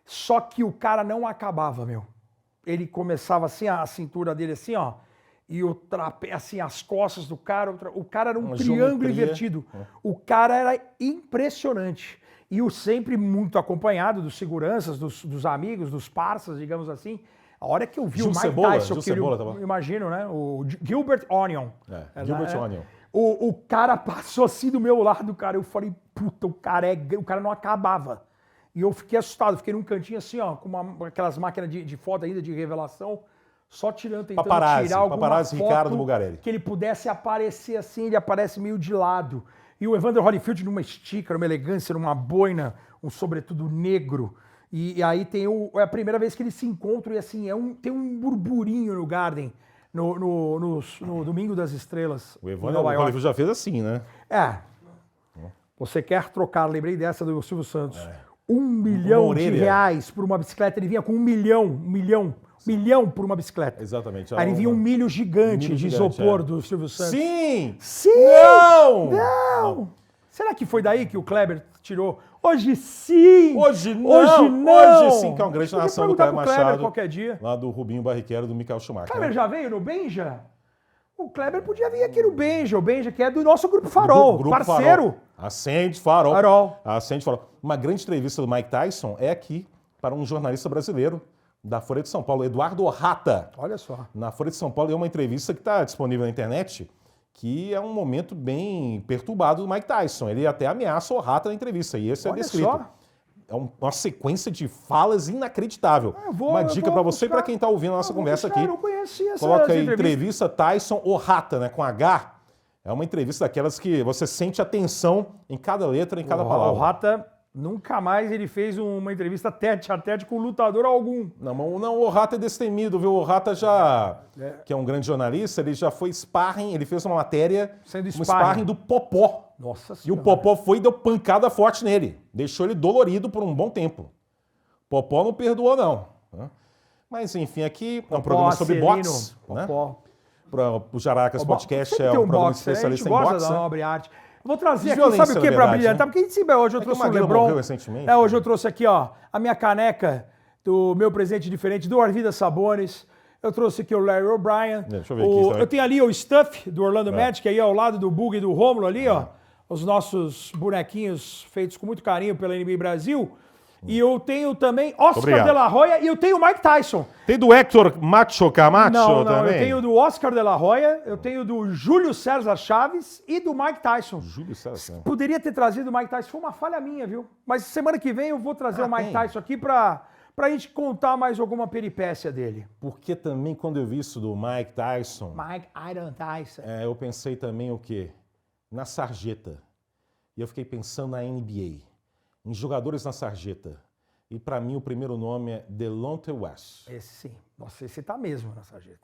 Só que o cara não acabava, meu. Ele começava assim, a cintura dele assim, ó, e o trapézio, assim, as costas do cara, o cara era um triângulo invertido. O cara era impressionante. E o sempre muito acompanhado dos seguranças, dos amigos, dos parceiros, digamos assim. A hora que eu vi o Mike Tyson, que eu imagino, né? O Gilbert Onion. Gilbert Onion. O cara passou assim do meu lado, cara. Eu falei, puta, o cara não acabava. E eu fiquei assustado, fiquei num cantinho assim, ó, com aquelas máquinas de foto ainda de revelação, só tentando tirar alguma paparazzi foto Ricardo Bugarelli. que ele pudesse aparecer assim, ele aparece meio de lado. E o Evander Holyfield numa estica, numa elegância, numa boina, um sobretudo negro. E aí é a primeira vez que eles se encontram e assim, tem um burburinho no Garden, no Domingo das Estrelas. O Evander Holyfield já fez assim, né? Você quer trocar, lembrei dessa do Silvio Santos, R$1 milhão por uma bicicleta, ele vinha com 1 milhão por uma bicicleta. Exatamente. Aí ele vinha um milho gigante de isopor do Silvio Santos. Sim! Não! Será que foi daí que o Kleber tirou? Hoje sim! Hoje não! Hoje sim, que é uma grande narração do Kleber Machado. Qualquer dia. Lá do Rubinho Barrichello, do Michael Schumacher. O Kleber já veio no Benja? O Kleber podia vir aqui no Benja. O Benja que é do nosso Grupo Farol, Grupo parceiro. Farol. Acende Farol. Acende Farol. Uma grande entrevista do Mike Tyson é aqui para um jornalista brasileiro da Folha de São Paulo, Eduardo Orrata. Olha só. Na Folha de São Paulo é uma entrevista que está disponível na internet, que é um momento bem perturbado do Mike Tyson. Ele até ameaça o Orrata na entrevista, e esse é descrito. Só. É uma sequência de falas inacreditável. Uma dica para você e para quem está ouvindo a nossa conversa aqui. Eu não conhecia essa Coloca aí entrevista Tyson Orrata, né, com H. É uma entrevista daquelas que você sente a tensão em cada letra, em cada palavra. O Orrata, nunca mais ele fez uma entrevista tete a tete com lutador algum. Não, o Orrata é destemido, viu? O Orrata que é um grande jornalista, ele já foi sparring, ele fez uma matéria, um sparring do Popó. Nossa Senhora. E Senhora. o Popó foi e deu pancada forte nele. Deixou ele dolorido por um bom tempo. Popó não perdoou, não. Mas, enfim, aqui é um programa sobre boxe. Popó. Para o Jaracas Podcast é um programa especialista em boxe. A gente gosta da nobre arte. Eu vou trazer aqui, sabe o que para brilhantar? Porque a gente sabe, hoje eu trouxe o LeBron. Hoje eu trouxe aqui, ó, a minha caneca do meu presente diferente do Arvidas Sabonis. Eu trouxe aqui o Larry O'Brien. Deixa eu ver aqui. Eu tenho ali o Stuff do Orlando Magic, aí ao lado do Bug e do Rômulo ali, ó. Os nossos bonequinhos feitos com muito carinho pela NBA Brasil. E eu tenho também Oscar de la Hoya e eu tenho o Mike Tyson. Tem do Héctor Macho Camacho também? Eu tenho do Oscar de la Hoya, eu tenho do Júlio César Chaves e do Mike Tyson. Júlio César. Poderia ter trazido o Mike Tyson, foi uma falha minha, viu? Mas semana que vem eu vou trazer o Mike Tyson aqui pra gente contar mais alguma peripécia dele. Porque também quando eu vi isso do Mike Tyson... Mike Tyson. Eu pensei também o quê? Na sarjeta. E eu fiquei pensando na NBA. Em jogadores na sarjeta. E para mim o primeiro nome é Delonte West. Esse sim. Nossa, esse tá mesmo na sarjeta.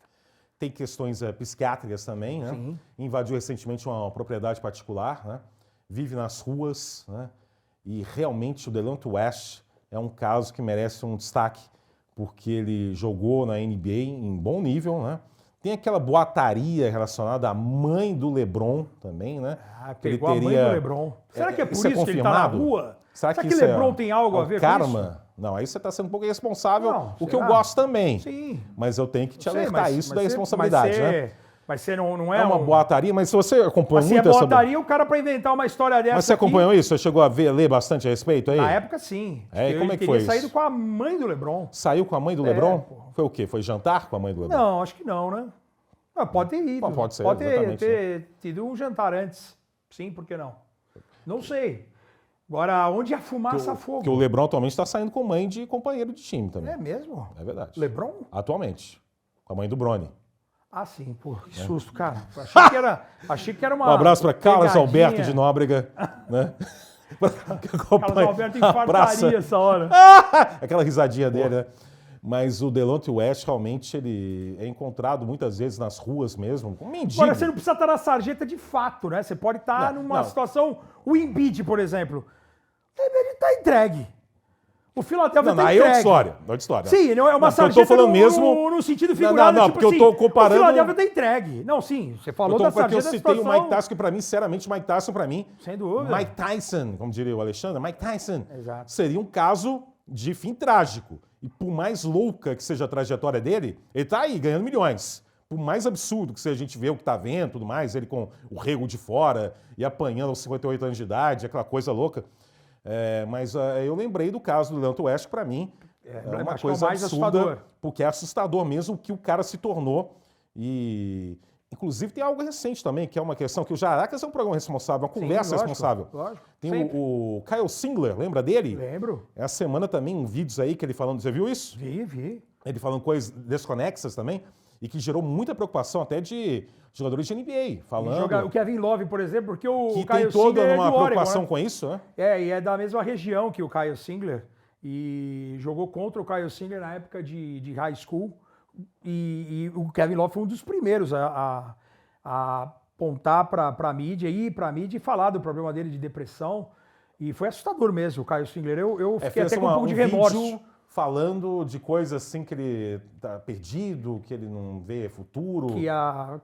Tem questões psiquiátricas também, né? Sim. Invadiu recentemente uma propriedade particular, né? Vive nas ruas, né? E realmente o Delonte West é um caso que merece um destaque, porque ele jogou na NBA em bom nível, né? Tem aquela boataria relacionada à mãe do LeBron também, né? Pegou a mãe do LeBron. Será que é por isso que ele tá na rua? Será que LeBron tem algo a ver com isso? Não, aí você está sendo um pouco irresponsável, o que eu gosto também. Sim. Mas eu tenho que te alertar isso da responsabilidade, né? Mas você não é uma boataria, mas se você acompanhou muito essa... boataria, o cara para inventar uma história dessa. Mas você acompanhou isso? Você chegou a ler bastante a respeito aí? Na época, sim. Como é que foi isso? Saído com a mãe do LeBron. Saiu com a mãe do LeBron? Pô. Foi o quê? Foi jantar com a mãe do LeBron? Não, acho que não, né? Pode ter ido. Pode ser, pode ter tido um jantar antes. Sim, por que não? Não sei. Agora, onde a fumaça fogo? Porque o LeBron atualmente está saindo com mãe de companheiro de time também. É mesmo? É verdade. LeBron? Atualmente. Com a mãe do Bronny. Ah, sim. Pô, que susto, cara. Achei que era uma... Um abraço para Carlos Alberto de Nóbrega, né? Carlos Alberto infartaria essa hora. Aquela risadinha dele, né? Mas o Delonte West, realmente, ele é encontrado muitas vezes nas ruas mesmo, um mendigo. Agora, você não precisa estar na sarjeta de fato, né? Você pode estar numa situação... O Embiid, por exemplo. Ele está entregue. O Philadelphia está entregue. Aí é outra história. Sim, não é uma sarjeta eu tô falando mesmo... no sentido figurado. Não, porque eu tô comparando... O Philadelphia está entregue. Não, sim, você falou da sarjeta. Porque eu citei o Mike Tyson, que para mim, sinceramente, Mike Tyson, para mim... Sem dúvida. Mike Tyson, como diria o Alexandre, Mike Tyson Exato. Seria um caso de fim trágico. E por mais louca que seja a trajetória dele, ele tá aí, ganhando milhões. Por mais absurdo que seja a gente ver o que tá vendo, tudo mais, ele com o rego de fora e apanhando aos 58 anos de idade, aquela coisa louca. Mas eu lembrei do caso do Delonte West, que para mim é uma coisa absurda, porque é assustador mesmo o que o cara se tornou. E Inclusive tem algo recente também, que é uma questão que o Jaracas é um programa responsável, uma conversa lógico, responsável. Lógico. Tem o Kyle Singler, lembra dele? Lembro. Essa semana também, vídeos aí que ele falando, você viu isso? Vi. Ele falando coisas desconexas também, e que gerou muita preocupação até de jogadores de NBA, falando... O Kevin Love, por exemplo, porque o que Kyle tem toda Singler uma é do Oregon, preocupação né? com isso, né? E é da mesma região que o Kyle Singler, e jogou contra o Kyle Singler na época de high school, e o Kevin Love foi um dos primeiros a apontar para a mídia, e falar do problema dele de depressão, e foi assustador mesmo o Kyle Singler. Eu fiquei até com um pouco de remorso. Vídeo falando de coisas assim que ele tá perdido, que ele não vê futuro.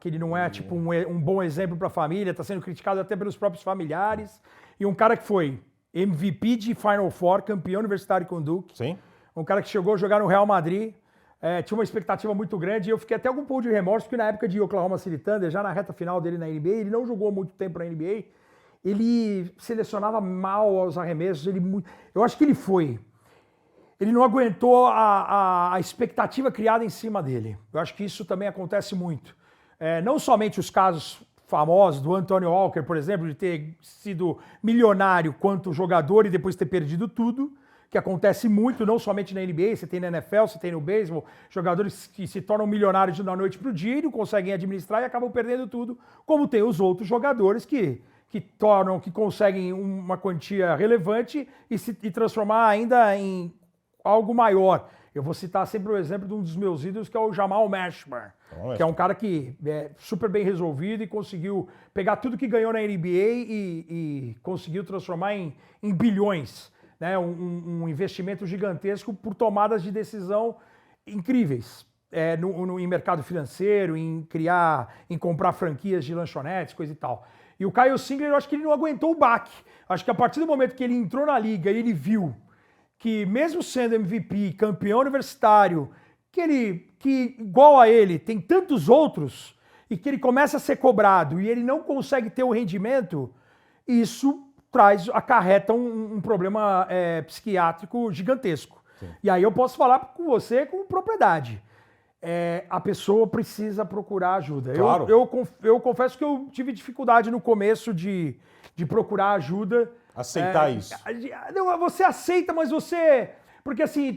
Que ele não é tipo um bom exemplo para a família, está sendo criticado até pelos próprios familiares. E um cara que foi MVP de Final Four, campeão universitário com o Duke. Sim. Um cara que chegou a jogar no Real Madrid. Tinha uma expectativa muito grande e eu fiquei até com um pouco de remorso, porque na época de Oklahoma City Thunder, já na reta final dele na NBA, ele não jogou muito tempo na NBA, ele selecionava mal os arremessos, eu acho que ele não aguentou a expectativa criada em cima dele. Eu acho que isso também acontece muito. Não somente os casos famosos do Anthony Walker, por exemplo, de ter sido milionário quanto jogador e depois ter perdido tudo, que acontece muito, não somente na NBA, você tem na NFL, você tem no beisebol, jogadores que se tornam milionários de uma noite para o dia e não conseguem administrar e acabam perdendo tudo, como tem os outros jogadores que conseguem uma quantia relevante e transformar ainda em algo maior. Eu vou citar sempre o exemplo de um dos meus ídolos, que é o Jamal Mashburn, que é um cara que é super bem resolvido e conseguiu pegar tudo que ganhou na NBA e conseguiu transformar em bilhões. Né, um investimento gigantesco por tomadas de decisão incríveis em mercado financeiro, em comprar franquias de lanchonetes, coisa e tal. E o Kyle Singler, eu acho que ele não aguentou o baque. Acho que a partir do momento que ele entrou na liga e ele viu que mesmo sendo MVP, campeão universitário, que igual a ele tem tantos outros, e que ele começa a ser cobrado e ele não consegue ter o rendimento, isso acarreta um problema psiquiátrico gigantesco. Sim. E aí eu posso falar com você com propriedade. A pessoa precisa procurar ajuda. Claro. Eu confesso que eu tive dificuldade no começo de procurar ajuda. Aceitar isso. Você aceita, mas você... Porque assim,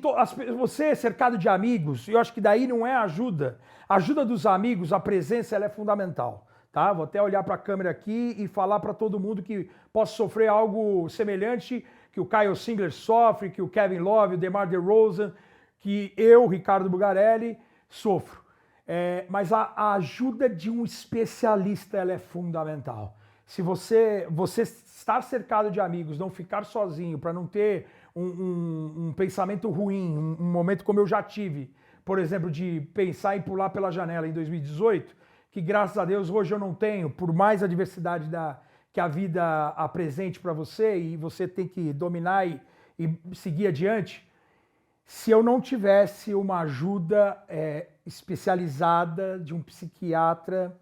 você é cercado de amigos, e eu acho que daí não é ajuda. A ajuda dos amigos, a presença, ela é fundamental. Tá? Vou até olhar para a câmera aqui e falar para todo mundo que possa sofrer algo semelhante que o Kyle Singler sofre, que o Kevin Love, o DeMar DeRozan, que eu, Ricardo Bugarelli, sofro. Mas a ajuda de um especialista ela é fundamental. Se você estar cercado de amigos, não ficar sozinho, para não ter um pensamento ruim, um momento como eu já tive, por exemplo, de pensar em pular pela janela em 2018, que graças a Deus hoje eu não tenho, por mais adversidade que a vida apresente para você e você tem que dominar e seguir adiante, se eu não tivesse uma ajuda especializada de um psiquiatra,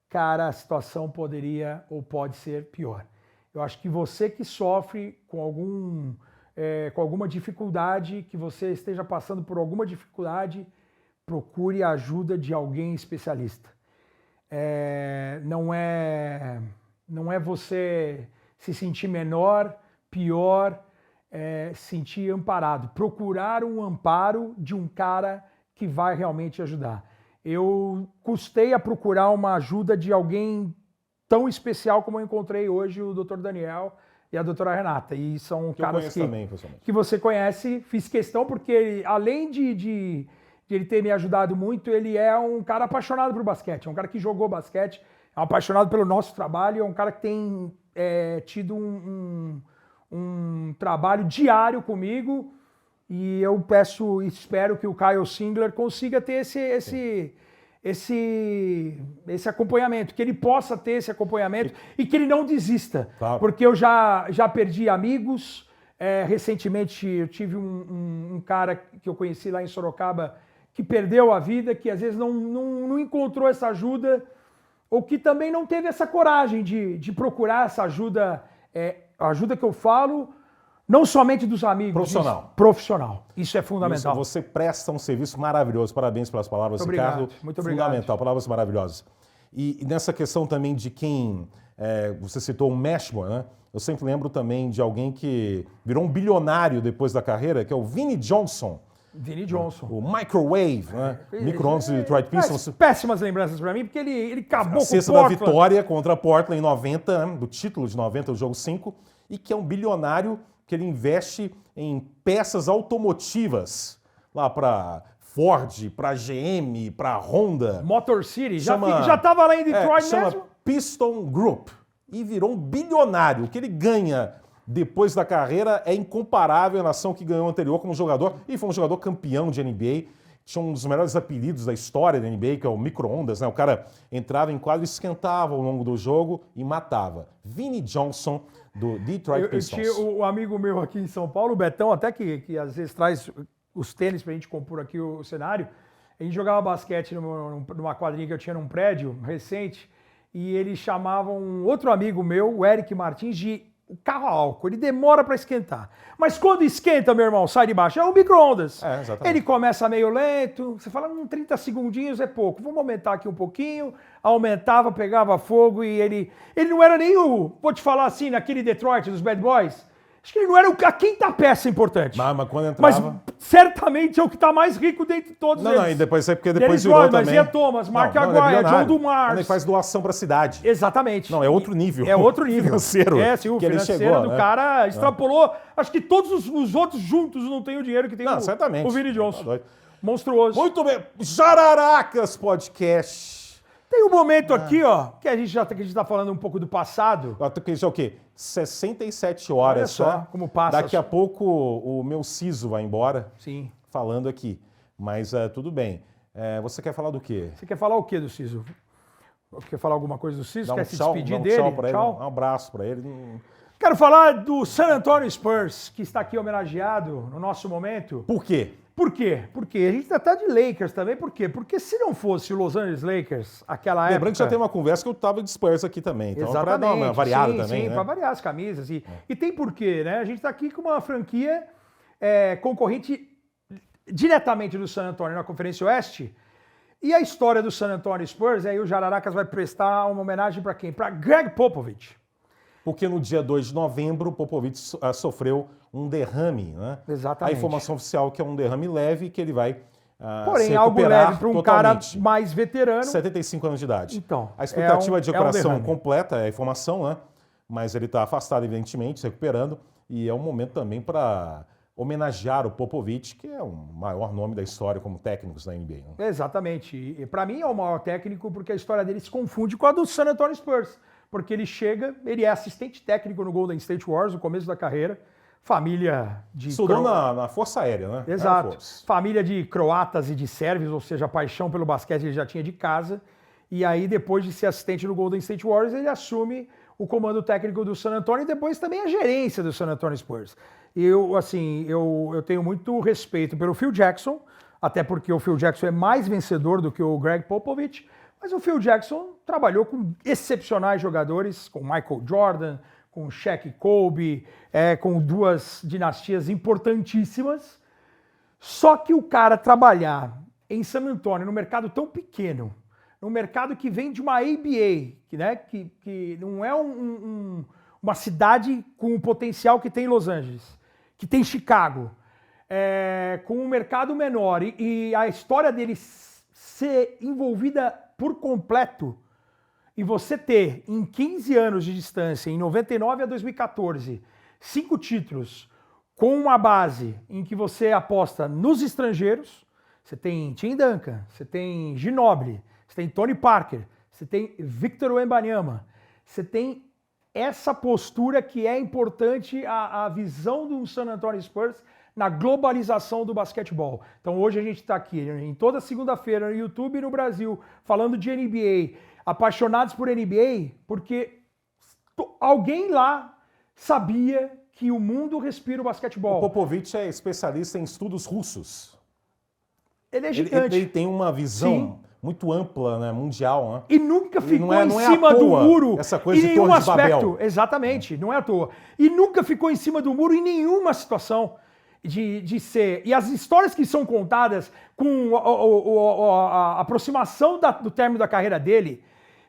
cara, a situação poderia ou pode ser pior. Eu acho que você que sofre com alguma dificuldade, que você esteja passando por alguma dificuldade, procure a ajuda de alguém especialista. Não é você se sentir menor, pior, sentir amparado. Procurar um amparo de um cara que vai realmente ajudar. Eu custei a procurar uma ajuda de alguém tão especial como eu encontrei hoje o Dr. Daniel e a doutora Renata. E são caras que você conhece. Fiz questão porque, além de ele ter me ajudado muito, ele é um cara apaixonado por basquete, é um cara que jogou basquete, é um apaixonado pelo nosso trabalho, é um cara que tem tido um trabalho diário comigo, e eu espero que o Kyle Singler consiga ter esse acompanhamento, que ele possa ter esse acompanhamento e que ele não desista, claro. Porque eu já perdi amigos, recentemente eu tive um cara que eu conheci lá em Sorocaba que perdeu a vida, que às vezes não encontrou essa ajuda, ou que também não teve essa coragem de procurar essa ajuda, a ajuda que eu falo, não somente dos amigos. Profissional. Isso é fundamental. Você presta um serviço maravilhoso. Parabéns pelas palavras, muito Ricardo. Obrigado. Muito obrigado. Fundamental, palavras maravilhosas. E nessa questão também de quem... você citou o Mashmore, né? Eu sempre lembro também de alguém que virou um bilionário depois da carreira, que é o Vinnie Johnson. Vinnie Johnson. O Microwave, né? Micro-ondas de Detroit Pistons. Péssimas lembranças pra mim, porque ele acabou com o Sexta da vitória contra a Portland em 90, né? Do título de 90, o jogo 5. E que é um bilionário que ele investe em peças automotivas lá para Ford, para GM, para Honda. Motor City, já estava lá em Detroit chama mesmo? Piston Group. E virou um bilionário. O que ele ganha depois da carreira é incomparável em relação ao que ganhou anterior como jogador. E foi um jogador campeão de NBA. Tinha um dos melhores apelidos da história da NBA, que é o micro-ondas, né? O cara entrava em quadro, esquentava ao longo do jogo e matava. Vinnie Johnson, do Detroit Pistons. Eu tinha o amigo meu aqui em São Paulo, o Betão, até que às vezes traz os tênis pra gente compor aqui o cenário. A gente jogava basquete numa quadrinha que eu tinha num prédio recente, e eles chamavam um outro amigo meu, o Eric Martins, de o carro a álcool. Ele demora para esquentar. Mas quando esquenta, meu irmão, sai de baixo. É o micro-ondas. Ele começa meio lento. Você fala, 30 segundinhos é pouco. Vamos aumentar aqui um pouquinho. Aumentava, pegava fogo e ele não era nem vou te falar assim, naquele Detroit dos Bad Boys. Acho que ele não era a quinta peça importante. Mas quando entrava... Mas certamente é o que está mais rico dentre todos eles. Não, e depois porque depois virou também... Mas Ian Thomas, Mark Aguirre, John Dumars. Ele faz doação para a cidade. Exatamente. Não, é outro nível. É outro nível. Financeiro. Sim, o financeiro do cara extrapolou. Acho que todos os outros juntos não têm o dinheiro que tem o Vinnie Johnson. Monstruoso. Muito bem. Jararacas Podcast. Tem um momento aqui, ó, que a gente está falando um pouco do passado. Isso é o quê? 67 horas. Olha só como passa. Daqui a pouco o meu siso vai embora. Sim. Falando aqui. Mas tudo bem. Você quer falar do quê? Você quer falar o quê do siso? Quer falar alguma coisa do siso? Quer se despedir dele? Tchau pra ele, um abraço para ele. Quero falar do San Antonio Spurs, que está aqui homenageado no nosso momento. Por quê? Por quê? Porque a gente tá de Lakers também. Por quê? Porque se não fosse o Los Angeles Lakers, aquela época... Lembrando que já tem uma conversa que eu tava de Spurs aqui também. Então exatamente, para dar uma variada também, sim, né? Para variar as camisas. E tem porquê, né? A gente tá aqui com uma franquia concorrente diretamente do San Antonio na Conferência Oeste. E a história do San Antonio Spurs, aí o Jararacas vai prestar uma homenagem para quem? Para Greg Popovich. Porque no dia 2 de novembro, Popovich sofreu um derrame, né? Exatamente. A informação oficial é que é um derrame leve, que ele vai porém, algo leve para um cara mais veterano. 75 anos de idade. Então, a expectativa de recuperação completa é a informação, né? Mas ele está afastado, evidentemente, se recuperando. E é um momento também para homenagear o Popovich, que é o maior nome da história como técnicos da NBA. Né? Exatamente. E para mim é o maior técnico porque a história dele se confunde com a do San Antonio Spurs. Porque ele é assistente técnico no Golden State Warriors no começo da carreira, família de... Estudou na Força Aérea, né? Exato. Família de croatas e de sérvios, ou seja, a paixão pelo basquete ele já tinha de casa. E aí, depois de ser assistente no Golden State Warriors, ele assume o comando técnico do San Antonio e depois também a gerência do San Antonio Spurs. Eu tenho muito respeito pelo Phil Jackson, até porque o Phil Jackson é mais vencedor do que o Greg Popovich, mas o Phil Jackson trabalhou com excepcionais jogadores, com Michael Jordan, com Shaq e Kobe, com duas dinastias importantíssimas. Só que o cara trabalhar em San Antonio, num mercado tão pequeno, num mercado que vem de uma ABA, que não é uma cidade com o potencial que tem Los Angeles, que tem Chicago, com um mercado menor e a história dele ser envolvida por completo, e você ter, em 15 anos de distância, em 99 a 2014, 5 títulos, com uma base em que você aposta nos estrangeiros, você tem Tim Duncan, você tem Ginobili, você tem Tony Parker, você tem Victor Wembanyama, você tem essa postura que é importante, a visão do San Antonio Spurs na globalização do basquetebol. Então hoje a gente está aqui em toda segunda-feira no YouTube e no Brasil falando de NBA, apaixonados por NBA, porque alguém lá sabia que o mundo respira o basquetebol. O Popovich é especialista em estudos russos. Ele é gigante. Ele tem uma visão muito ampla, né, mundial. Né? E nunca ficou em cima do muro essa coisa em de nenhum Torre de aspecto. Babel. Exatamente, não é à toa. E nunca ficou em cima do muro em nenhuma situação de ser. E as histórias que são contadas com a aproximação do término da carreira dele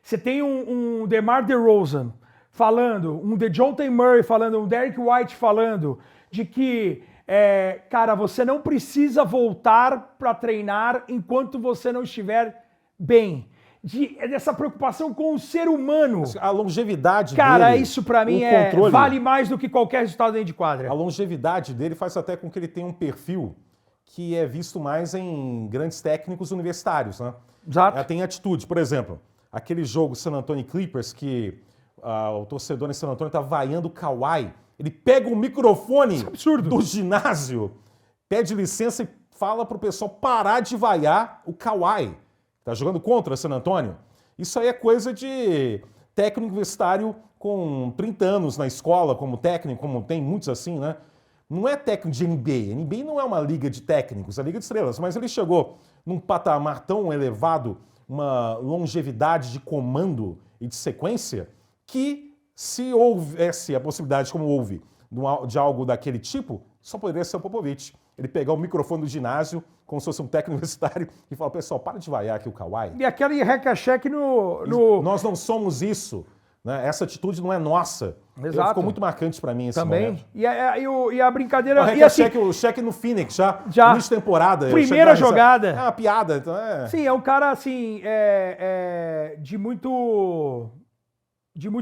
Você tem um DeMar DeRozan falando, um DeJounte Murray falando, um Derrick White falando de que, cara, você não precisa voltar para treinar enquanto você não estiver bem. Dessa preocupação com o ser humano. A longevidade cara, dele, isso pra mim vale mais do que qualquer resultado dentro de quadra. A longevidade dele faz até com que ele tenha um perfil que é visto mais em grandes técnicos universitários, né? Exato. Tem atitude, por exemplo, aquele jogo San Antonio Clippers que o torcedor em San Antonio tá vaiando o Kawhi. Ele pega o microfone do ginásio, pede licença e fala pro pessoal parar de vaiar o Kawhi. Tá jogando contra San Antonio. Isso aí é coisa de técnico universitário com 30 anos na escola como técnico, como tem muitos assim, né? Não é técnico de NBA. NBA não é uma liga de técnicos, é a liga de estrelas. Mas ele chegou num patamar tão elevado, uma longevidade de comando e de sequência, que se houvesse a possibilidade, como houve, de algo daquele tipo, só poderia ser o Popovich. Ele pegar o microfone do ginásio, como se fosse um técnico universitário, e falar, pessoal, para de vaiar aqui o Kawhi. E aquele reca-cheque no... Nós não somos isso. Né? Essa atitude não é nossa. Exato. Ficou muito marcante para mim esse também. momento. E a brincadeira... O cheque no Phoenix, já início de temporada. Primeira jogada. É uma piada. Então Sim, é um cara, assim, de muito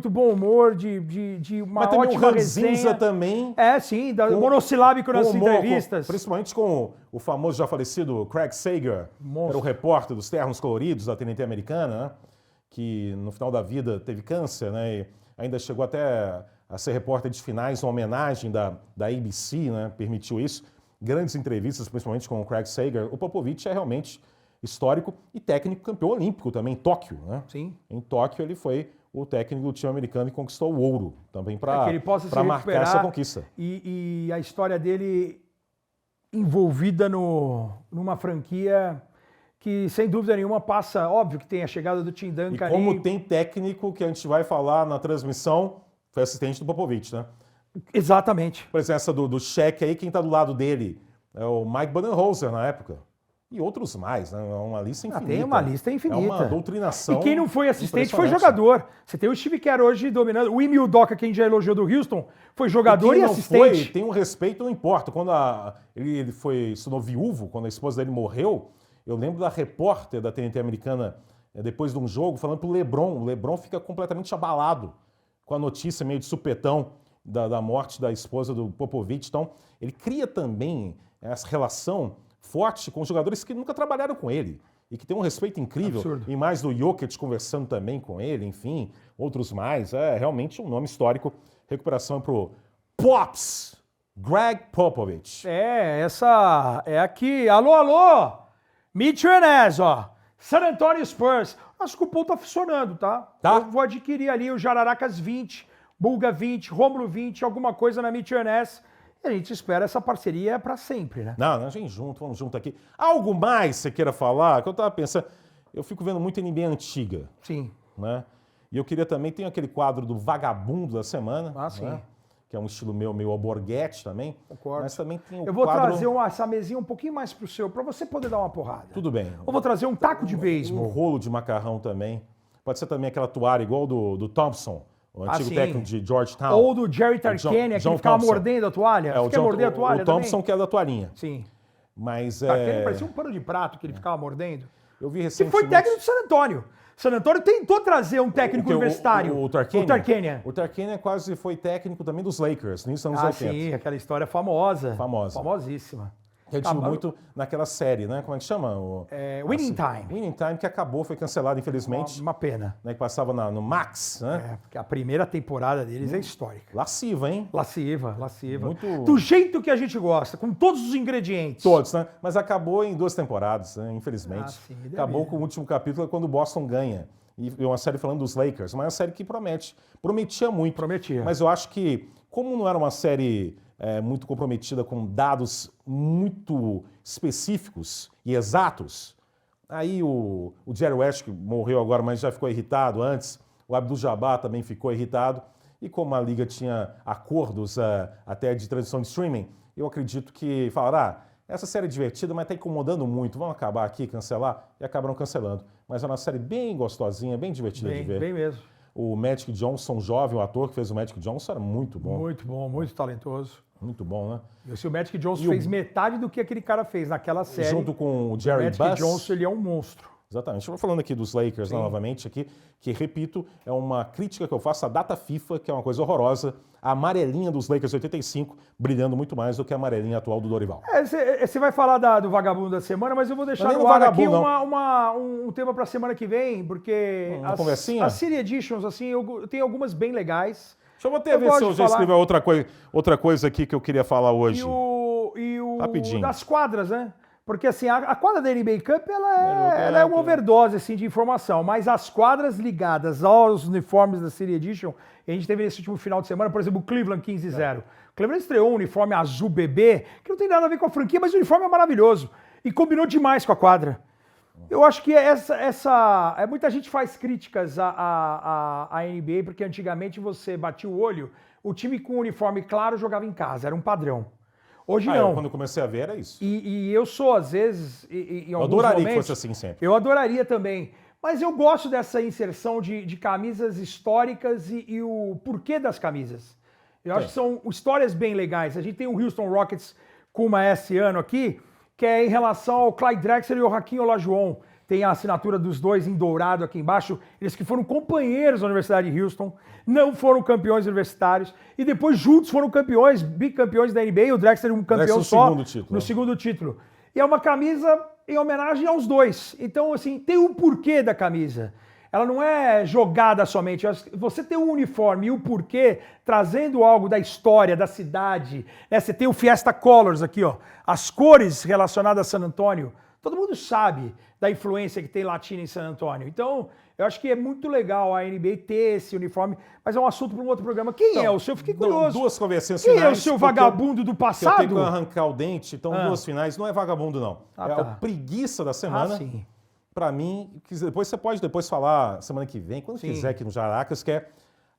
bom humor, de uma mas também ótima o Ranzinza resenha. Também. Sim, monossilábico nas entrevistas. Principalmente com o famoso já falecido Craig Sager, que era o repórter dos ternos coloridos da TNT americana, né? Que no final da vida teve câncer, né? E ainda chegou até a ser repórter de finais, uma homenagem da ABC, né? Permitiu isso. Grandes entrevistas, principalmente com o Craig Sager. O Popovich é realmente histórico e técnico campeão olímpico também, em Tóquio, né? Sim. Em Tóquio ele foi o técnico do time americano e conquistou o ouro também para marcar essa conquista. E a história dele envolvida numa franquia que, sem dúvida nenhuma, passa... Óbvio que tem a chegada do Tim Duncan. E como tem técnico que a gente vai falar na transmissão, foi assistente do Popovich, né? Exatamente. Por exemplo, essa do Shaq aí, quem está do lado dele é o Mike Budenholzer na época. E outros mais, né? É uma lista infinita. Tem uma lista infinita. É uma doutrinação. E quem não foi assistente foi jogador. Você tem o Steve Kerr hoje dominando. O Ime Udoka, quem já elogiou do Houston, foi jogador e assistente. Tem um respeito, não importa. Quando ele se tornou viúvo, quando a esposa dele morreu, eu lembro da repórter da TNT americana, depois de um jogo, falando pro LeBron. O LeBron fica completamente abalado com a notícia meio de supetão da morte da esposa do Popovich. Então, ele cria também essa relação forte com os jogadores que nunca trabalharam com ele e que tem um respeito incrível. Absurdo. E mais do Jokic conversando também com ele, enfim, outros mais. É realmente um nome histórico. Recuperação pro Pops, Greg Popovich. Essa é aqui. Alô, Mitchell Enes, ó. San Antonio Spurs. Acho que o cupom tá funcionando, tá? Eu vou adquirir ali o Jararacas 20, Bulga 20, Rômulo 20, alguma coisa na Mitchell Enes. E a gente espera essa parceria para sempre, né? Não, a gente vamos junto aqui. Algo mais você queira falar? Que eu tava pensando, eu fico vendo muito NBA antiga. Sim. Né? E eu queria também, tem aquele quadro do Vagabundo da Semana. Sim. Né? Que é um estilo meio alborguete também. Concordo. Mas também tem o Eu vou quadro... trazer essa mesinha um pouquinho mais pro seu, para você poder dar uma porrada. Tudo bem. Eu vou trazer um taco de beisebol. Um rolo de macarrão também. Pode ser também aquela toalha igual do Thompson, o antigo técnico de Georgetown. Ou do Jerry Tarkanian, que ficava mordendo a toalha. Você quer morder a toalha o Thompson que é da toalhinha. Sim. Mas Tarkanian parecia um pano de prato que ele ficava mordendo. Eu vi recentemente... Que foi técnico do San Antonio. San Antonio tentou trazer um técnico universitário. O Tarkanian? O Tarkanian. O Tarkanian quase foi técnico também dos Lakers, nos anos 80. Sim, aquela história famosa. Famosa. Famosíssima. Que a gente viu muito naquela série, né? Como é que chama? Winning Time. Winning Time, que acabou, foi cancelado, infelizmente. Uma pena. Né, que passava no Max, né? Porque a primeira temporada deles é histórica. Lasciva, hein? Lasciva. Muito... Do jeito que a gente gosta, com todos os ingredientes. Todos, né? Mas acabou em 2 temporadas, né? Infelizmente. Sim, acabou com o último capítulo quando o Boston ganha. E uma série falando dos Lakers, mas é uma série que prometia muito. Prometia. Mas eu acho que, como não era uma série muito comprometida com dados muito específicos e exatos, aí o Jerry West, que morreu agora, mas já ficou irritado antes, o Abdul-Jabbar também ficou irritado, e como a Liga tinha acordos até de transmissão de streaming, eu acredito que falaram, essa série é divertida, mas está incomodando muito, vamos acabar aqui, cancelar, e acabaram cancelando. mas é uma série bem gostosinha, bem divertida de ver. Bem mesmo. O Magic Johnson, jovem, o ator que fez o Magic Johnson, era muito bom. Muito bom, muito talentoso. Muito bom, né? E se o Magic Johnson fez metade do que aquele cara fez naquela série, junto com o Jerry Buss. O Magic Johnson, ele é um monstro. Exatamente. Eu vou falando aqui dos Lakers novamente aqui, que, repito, é uma crítica que eu faço à data FIFA, que é uma coisa horrorosa. A amarelinha dos Lakers 85 brilhando muito mais do que a amarelinha atual do Dorival. Você vai falar do vagabundo da semana, mas eu vou deixar no ar aqui um tema para a semana que vem, porque as City Editions, assim, eu tenho algumas bem legais. Deixa eu até ver se eu já escrevi outra coisa aqui que eu queria falar hoje. Rapidinho. Das quadras, né? Porque assim, a quadra da NBA Cup, ela é uma overdose assim, de informação, mas as quadras ligadas aos uniformes da City Edition, a gente teve nesse último final de semana, por exemplo, o Cleveland 15-0. O Cleveland estreou um uniforme azul bebê, que não tem nada a ver com a franquia, mas o uniforme é maravilhoso. E combinou demais com a quadra. Eu acho que muita gente faz críticas à NBA, porque antigamente você batia o olho, o time com uniforme claro jogava em casa, era um padrão. Hoje não. Quando eu comecei a ver era isso. E eu sou, às vezes, em alguns adoraria momentos, que fosse assim sempre. Eu adoraria também. Mas eu gosto dessa inserção de camisas históricas e o porquê das camisas. Eu acho que são histórias bem legais. A gente tem o Houston Rockets com uma esse ano aqui, que é em relação ao Clyde Drexler e o Hakeem Olajuwon. Tem a assinatura dos dois em dourado aqui embaixo. Eles que foram companheiros da Universidade de Houston, não foram campeões universitários, e depois juntos foram campeões, bicampeões da NBA, o Drexler um campeão só no segundo título. E é uma camisa em homenagem aos dois. Então, assim, tem um porquê da camisa. Ela não é jogada somente. Você tem um uniforme e o porquê, trazendo algo da história, da cidade. Né? Você tem o Fiesta Colors aqui, ó. As cores relacionadas a San Antonio. Todo mundo sabe da influência que tem latina em San Antonio. Então, eu acho que é muito legal a NBA ter esse uniforme, mas é um assunto para um outro programa. Quem é o seu? Fiquei curioso. Duas conversinhas finais. Quem é o seu vagabundo do passado? Eu tenho que arrancar o dente, então duas finais. Não é vagabundo, não. É o preguiça da semana. Sim. Para mim, depois você pode falar semana que vem, quando quiser aqui no Jaracas, que é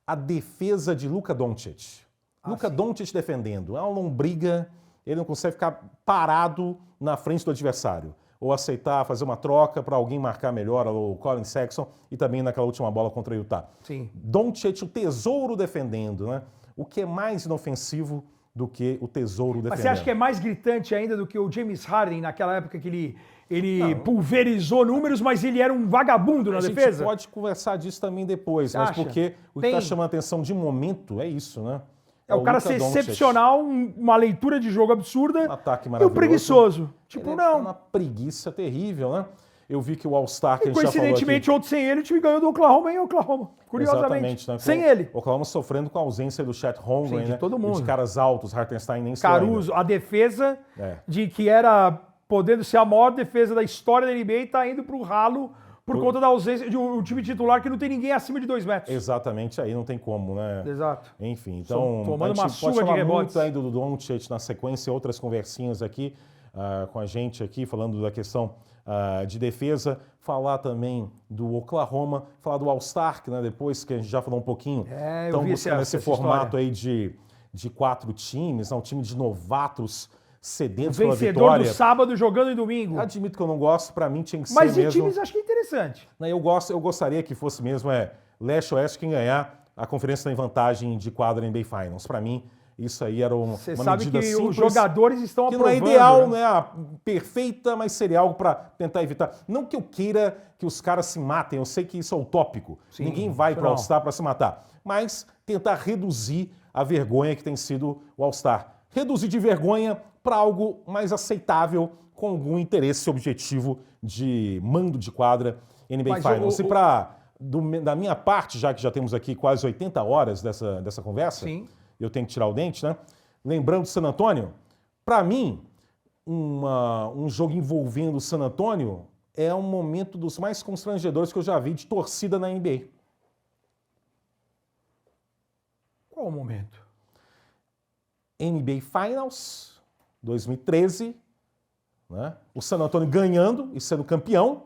a defesa de Luka Doncic. Luka Doncic defendendo. É uma lombriga, ele não consegue ficar parado na frente do adversário. Ou aceitar, fazer uma troca para alguém marcar melhor, o Colin Sexton, e também naquela última bola contra o Utah. Sim. Doncic, o tesouro defendendo, né? O que é mais inofensivo do que o tesouro defendendo. Mas você acha que é mais gritante ainda do que o James Harden, naquela época que ele pulverizou números, mas ele era um vagabundo na defesa? A gente pode conversar disso também depois, mas porque o que está chamando a atenção de momento é isso, né? É o cara ser excepcional, uma leitura de jogo absurda, um ataque e o preguiçoso. Tipo, não. É uma preguiça terrível, né? Eu vi que o All-Star, que a gente já falou aqui... Coincidentemente, ontem sem ele, o time ganhou do Oklahoma em Oklahoma. Curiosamente. Exatamente, né? Sem ele. O Oklahoma sofrendo com a ausência do Chet Holmgren, de todo mundo. E de caras altos, Hartenstein nem Caruso, a defesa de que era podendo ser a maior defesa da história da NBA, está indo para o ralo por conta da ausência de um time titular que não tem ninguém acima de 2 metros. Exatamente, aí não tem como, né? Exato. Enfim, então tomando uma pode chuva de falar rebotes. muito ainda do Doncic na sequência, outras conversinhas aqui com a gente aqui, falando da questão de defesa, falar também do Oklahoma, falar do All-Star, né, depois que a gente já falou um pouquinho. Eu vi buscando esse formato história. aí de 4 times, um time de novatos sedentos pela vitória. Vencedor do sábado jogando em domingo. Admito que eu não gosto, para mim tinha que ser mesmo. mesmo... Mas em times acho que é interessante. Eu gostaria que fosse mesmo leste-oeste quem ganhar, a conferência tem vantagem de quadra em NBA Finals. Para mim, isso aí era uma medida simples. Você sabe que os jogadores estão aprovando. Que não é ideal, né? Perfeita, mas seria algo para tentar evitar. Não que eu queira que os caras se matem, eu sei que isso é utópico. Sim, ninguém vai para o All-Star para se matar. Mas tentar reduzir a vergonha que tem sido o All-Star. Reduzir de vergonha para algo mais aceitável, com algum interesse objetivo de mando de quadra NBA Finals. E da minha parte, já que já temos aqui quase 80 horas dessa conversa, sim, eu tenho que tirar o dente, né? Lembrando do San Antonio, para mim, um jogo envolvendo o San Antonio é um momento dos mais constrangedores que eu já vi de torcida na NBA. Qual o momento? NBA Finals, 2013, né? O San Antonio ganhando e sendo campeão,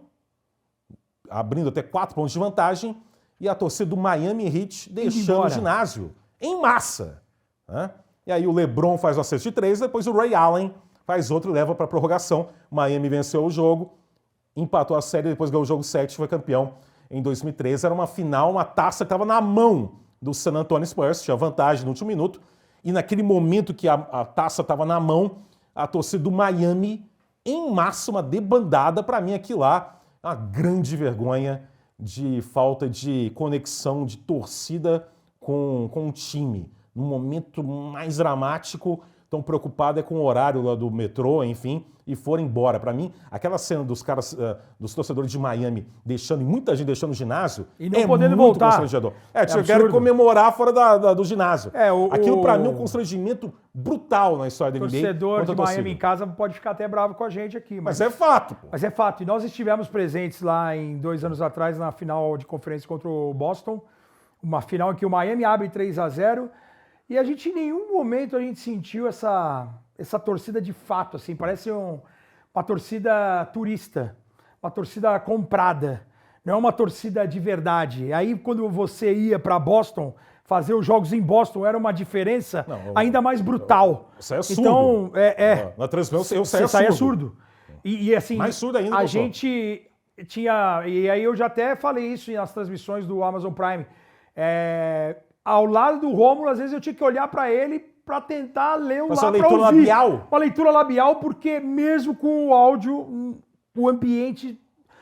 abrindo até 4 pontos de vantagem, e a torcida do Miami Heat deixando o ginásio em massa. Né? E aí o LeBron faz uma cesta de 3, depois o Ray Allen faz outro e leva para a prorrogação. Miami venceu o jogo. empatou a série, depois ganhou o jogo 7 e foi campeão em 2013. Era uma final, uma taça que estava na mão do San Antonio Spurs, tinha vantagem no último minuto. E naquele momento que a taça estava na mão, a torcida do Miami, em massa, uma debandada. Para mim, aqui lá, uma grande vergonha de falta de conexão, de torcida com o time. No momento mais dramático, estão preocupados com o horário lá do metrô, enfim, e foram embora. Para mim, aquela cena dos caras, dos torcedores de Miami, deixando, e muita gente deixando o ginásio, e não podendo muito voltar. Constrangedor. Tiveram que comemorar fora do ginásio. Aquilo, para mim, é um constrangimento brutal na história da NBA. Torcedor de Miami em casa pode ficar até bravo com a gente aqui. Mas é fato. Pô. Mas é fato. E nós estivemos presentes lá 2 anos atrás na final de conferência contra o Boston. Uma final em que o Miami abre 3-0. E a gente, em nenhum momento, a gente sentiu essa torcida de fato, assim, parece uma torcida turista, uma torcida comprada, não é uma torcida de verdade. Aí, quando você ia para Boston, fazer os jogos em Boston, era uma diferença ainda mais brutal. Isso é surdo. Então, na transmissão, eu saia surdo. E assim, mais surdo ainda. A gente tinha, e aí eu já até falei isso nas transmissões do Amazon Prime, ao lado do Rômulo, às vezes eu tinha que olhar para ele para tentar ler uma leitura labial. Uma leitura labial, porque mesmo com o áudio, o ambiente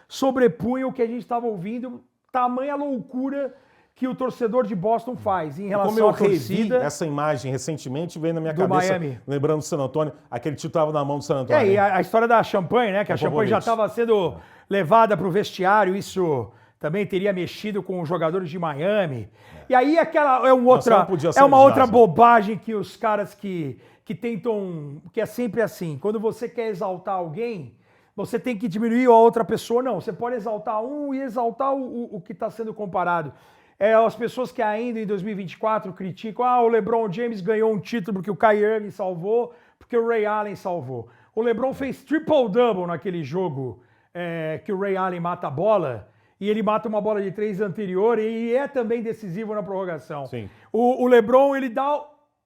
sobrepunha o que a gente estava ouvindo, tamanha loucura que o torcedor de Boston faz em relação à torcida. Revi essa imagem recentemente, veio na minha cabeça, Miami. Lembrando do San Antonio, aquele título estava na mão do San Antonio. E a história da champanhe, né? Que a champanhe já estava sendo levada para o vestiário, isso também teria mexido com os jogadores de Miami. E aí é uma outra bobagem que os caras que tentam, que é sempre assim, quando você quer exaltar alguém, você tem que diminuir a outra pessoa. Não, você pode exaltar um e exaltar o que está sendo comparado. As pessoas que ainda em 2024 criticam, o LeBron James ganhou um título porque o Kyrie Irving salvou, porque o Ray Allen salvou. O LeBron fez triple-double naquele jogo que o Ray Allen mata a bola, e ele mata uma bola de 3 anterior e é também decisivo na prorrogação. Sim. O LeBron, ele dá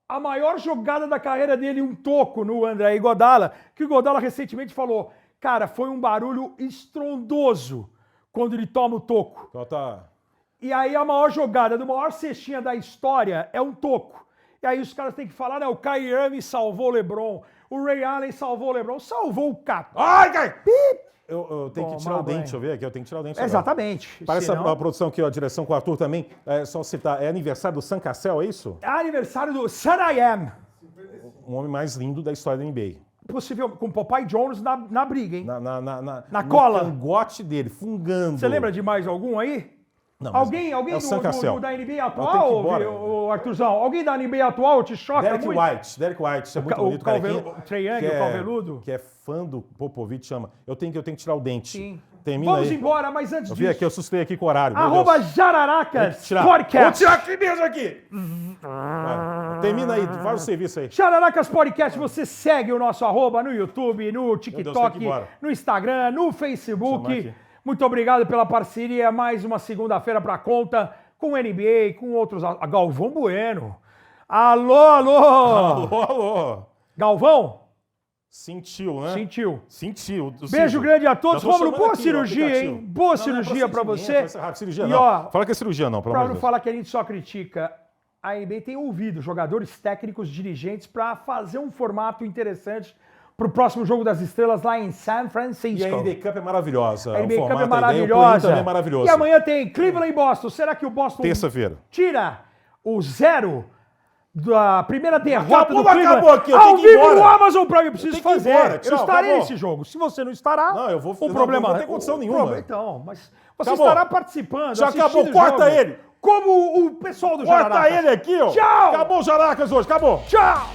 a maior jogada da carreira dele, um toco no André Iguodala, que o Iguodala recentemente falou, cara, foi um barulho estrondoso quando ele toma o toco. E aí a maior jogada do maior cestinha da história é um toco. E aí os caras têm que falar, o Kyrie Irving salvou o LeBron, o Ray Allen salvou o LeBron, salvou o Cap. Ai, Kai! Eu tenho que tirar o dente, deixa eu ver aqui, eu tenho que tirar o dente. Exatamente. Parece a produção aqui, a direção com o Arthur também. Só citar, é aniversário do Sam Cassell, é isso? É aniversário do Son I Am. Um homem mais lindo da história da NBA. Possível, com o Popeye Jones na briga, hein? Na cola. No cangote dele, fungando. Você lembra de mais algum aí? Não, alguém é da NBA atual, o Arthurzão? Alguém da NBA atual te choca Derek muito? Derek White, é muito bonito. O Trae Young, o Calveludo. Que é fã do Popovich, chama. Eu tenho que tirar o dente. Sim. Termina Vamos aí. embora, mas antes disso... Eu vi aqui, eu assustei aqui com o horário. @Jararacas Podcast. Vou tirar aqui mesmo aqui. Termina aí, faz o serviço aí. Jararacas Podcast, você segue o nosso @, no YouTube, no TikTok, no Instagram, no Facebook. Muito obrigado pela parceria. Mais uma segunda-feira para conta com o NBA, com outros. Galvão Bueno. Alô. Galvão? Sentiu, né? Sentiu. Beijo grande a todos. Rômulo, boa cirurgia, hein? Boa cirurgia para você. Cirurgia não. Fala que é cirurgia não, para não falar que a gente só critica. A NBA tem ouvido jogadores técnicos, dirigentes, para fazer um formato interessante para o próximo Jogo das Estrelas lá em San Francisco. E a NBA Cup é maravilhosa. A NBA Cup é maravilhosa. Também é maravilhoso. E amanhã tem Cleveland e Boston. Será que o Boston tira o 0 da primeira derrota do Cleveland? Acabou aqui, eu ao tenho que ir vivo embora. no Amazon Prime, eu preciso fazer. Eu estarei nesse jogo. Se você não estará, não, eu vou. O problema não tem condição nenhuma. Então, mas você estará participando. Já acabou, corta ele. Como o pessoal do Jararacas. Corta ele aqui, ó. Tchau. Acabou o Jararacas hoje, acabou. Tchau.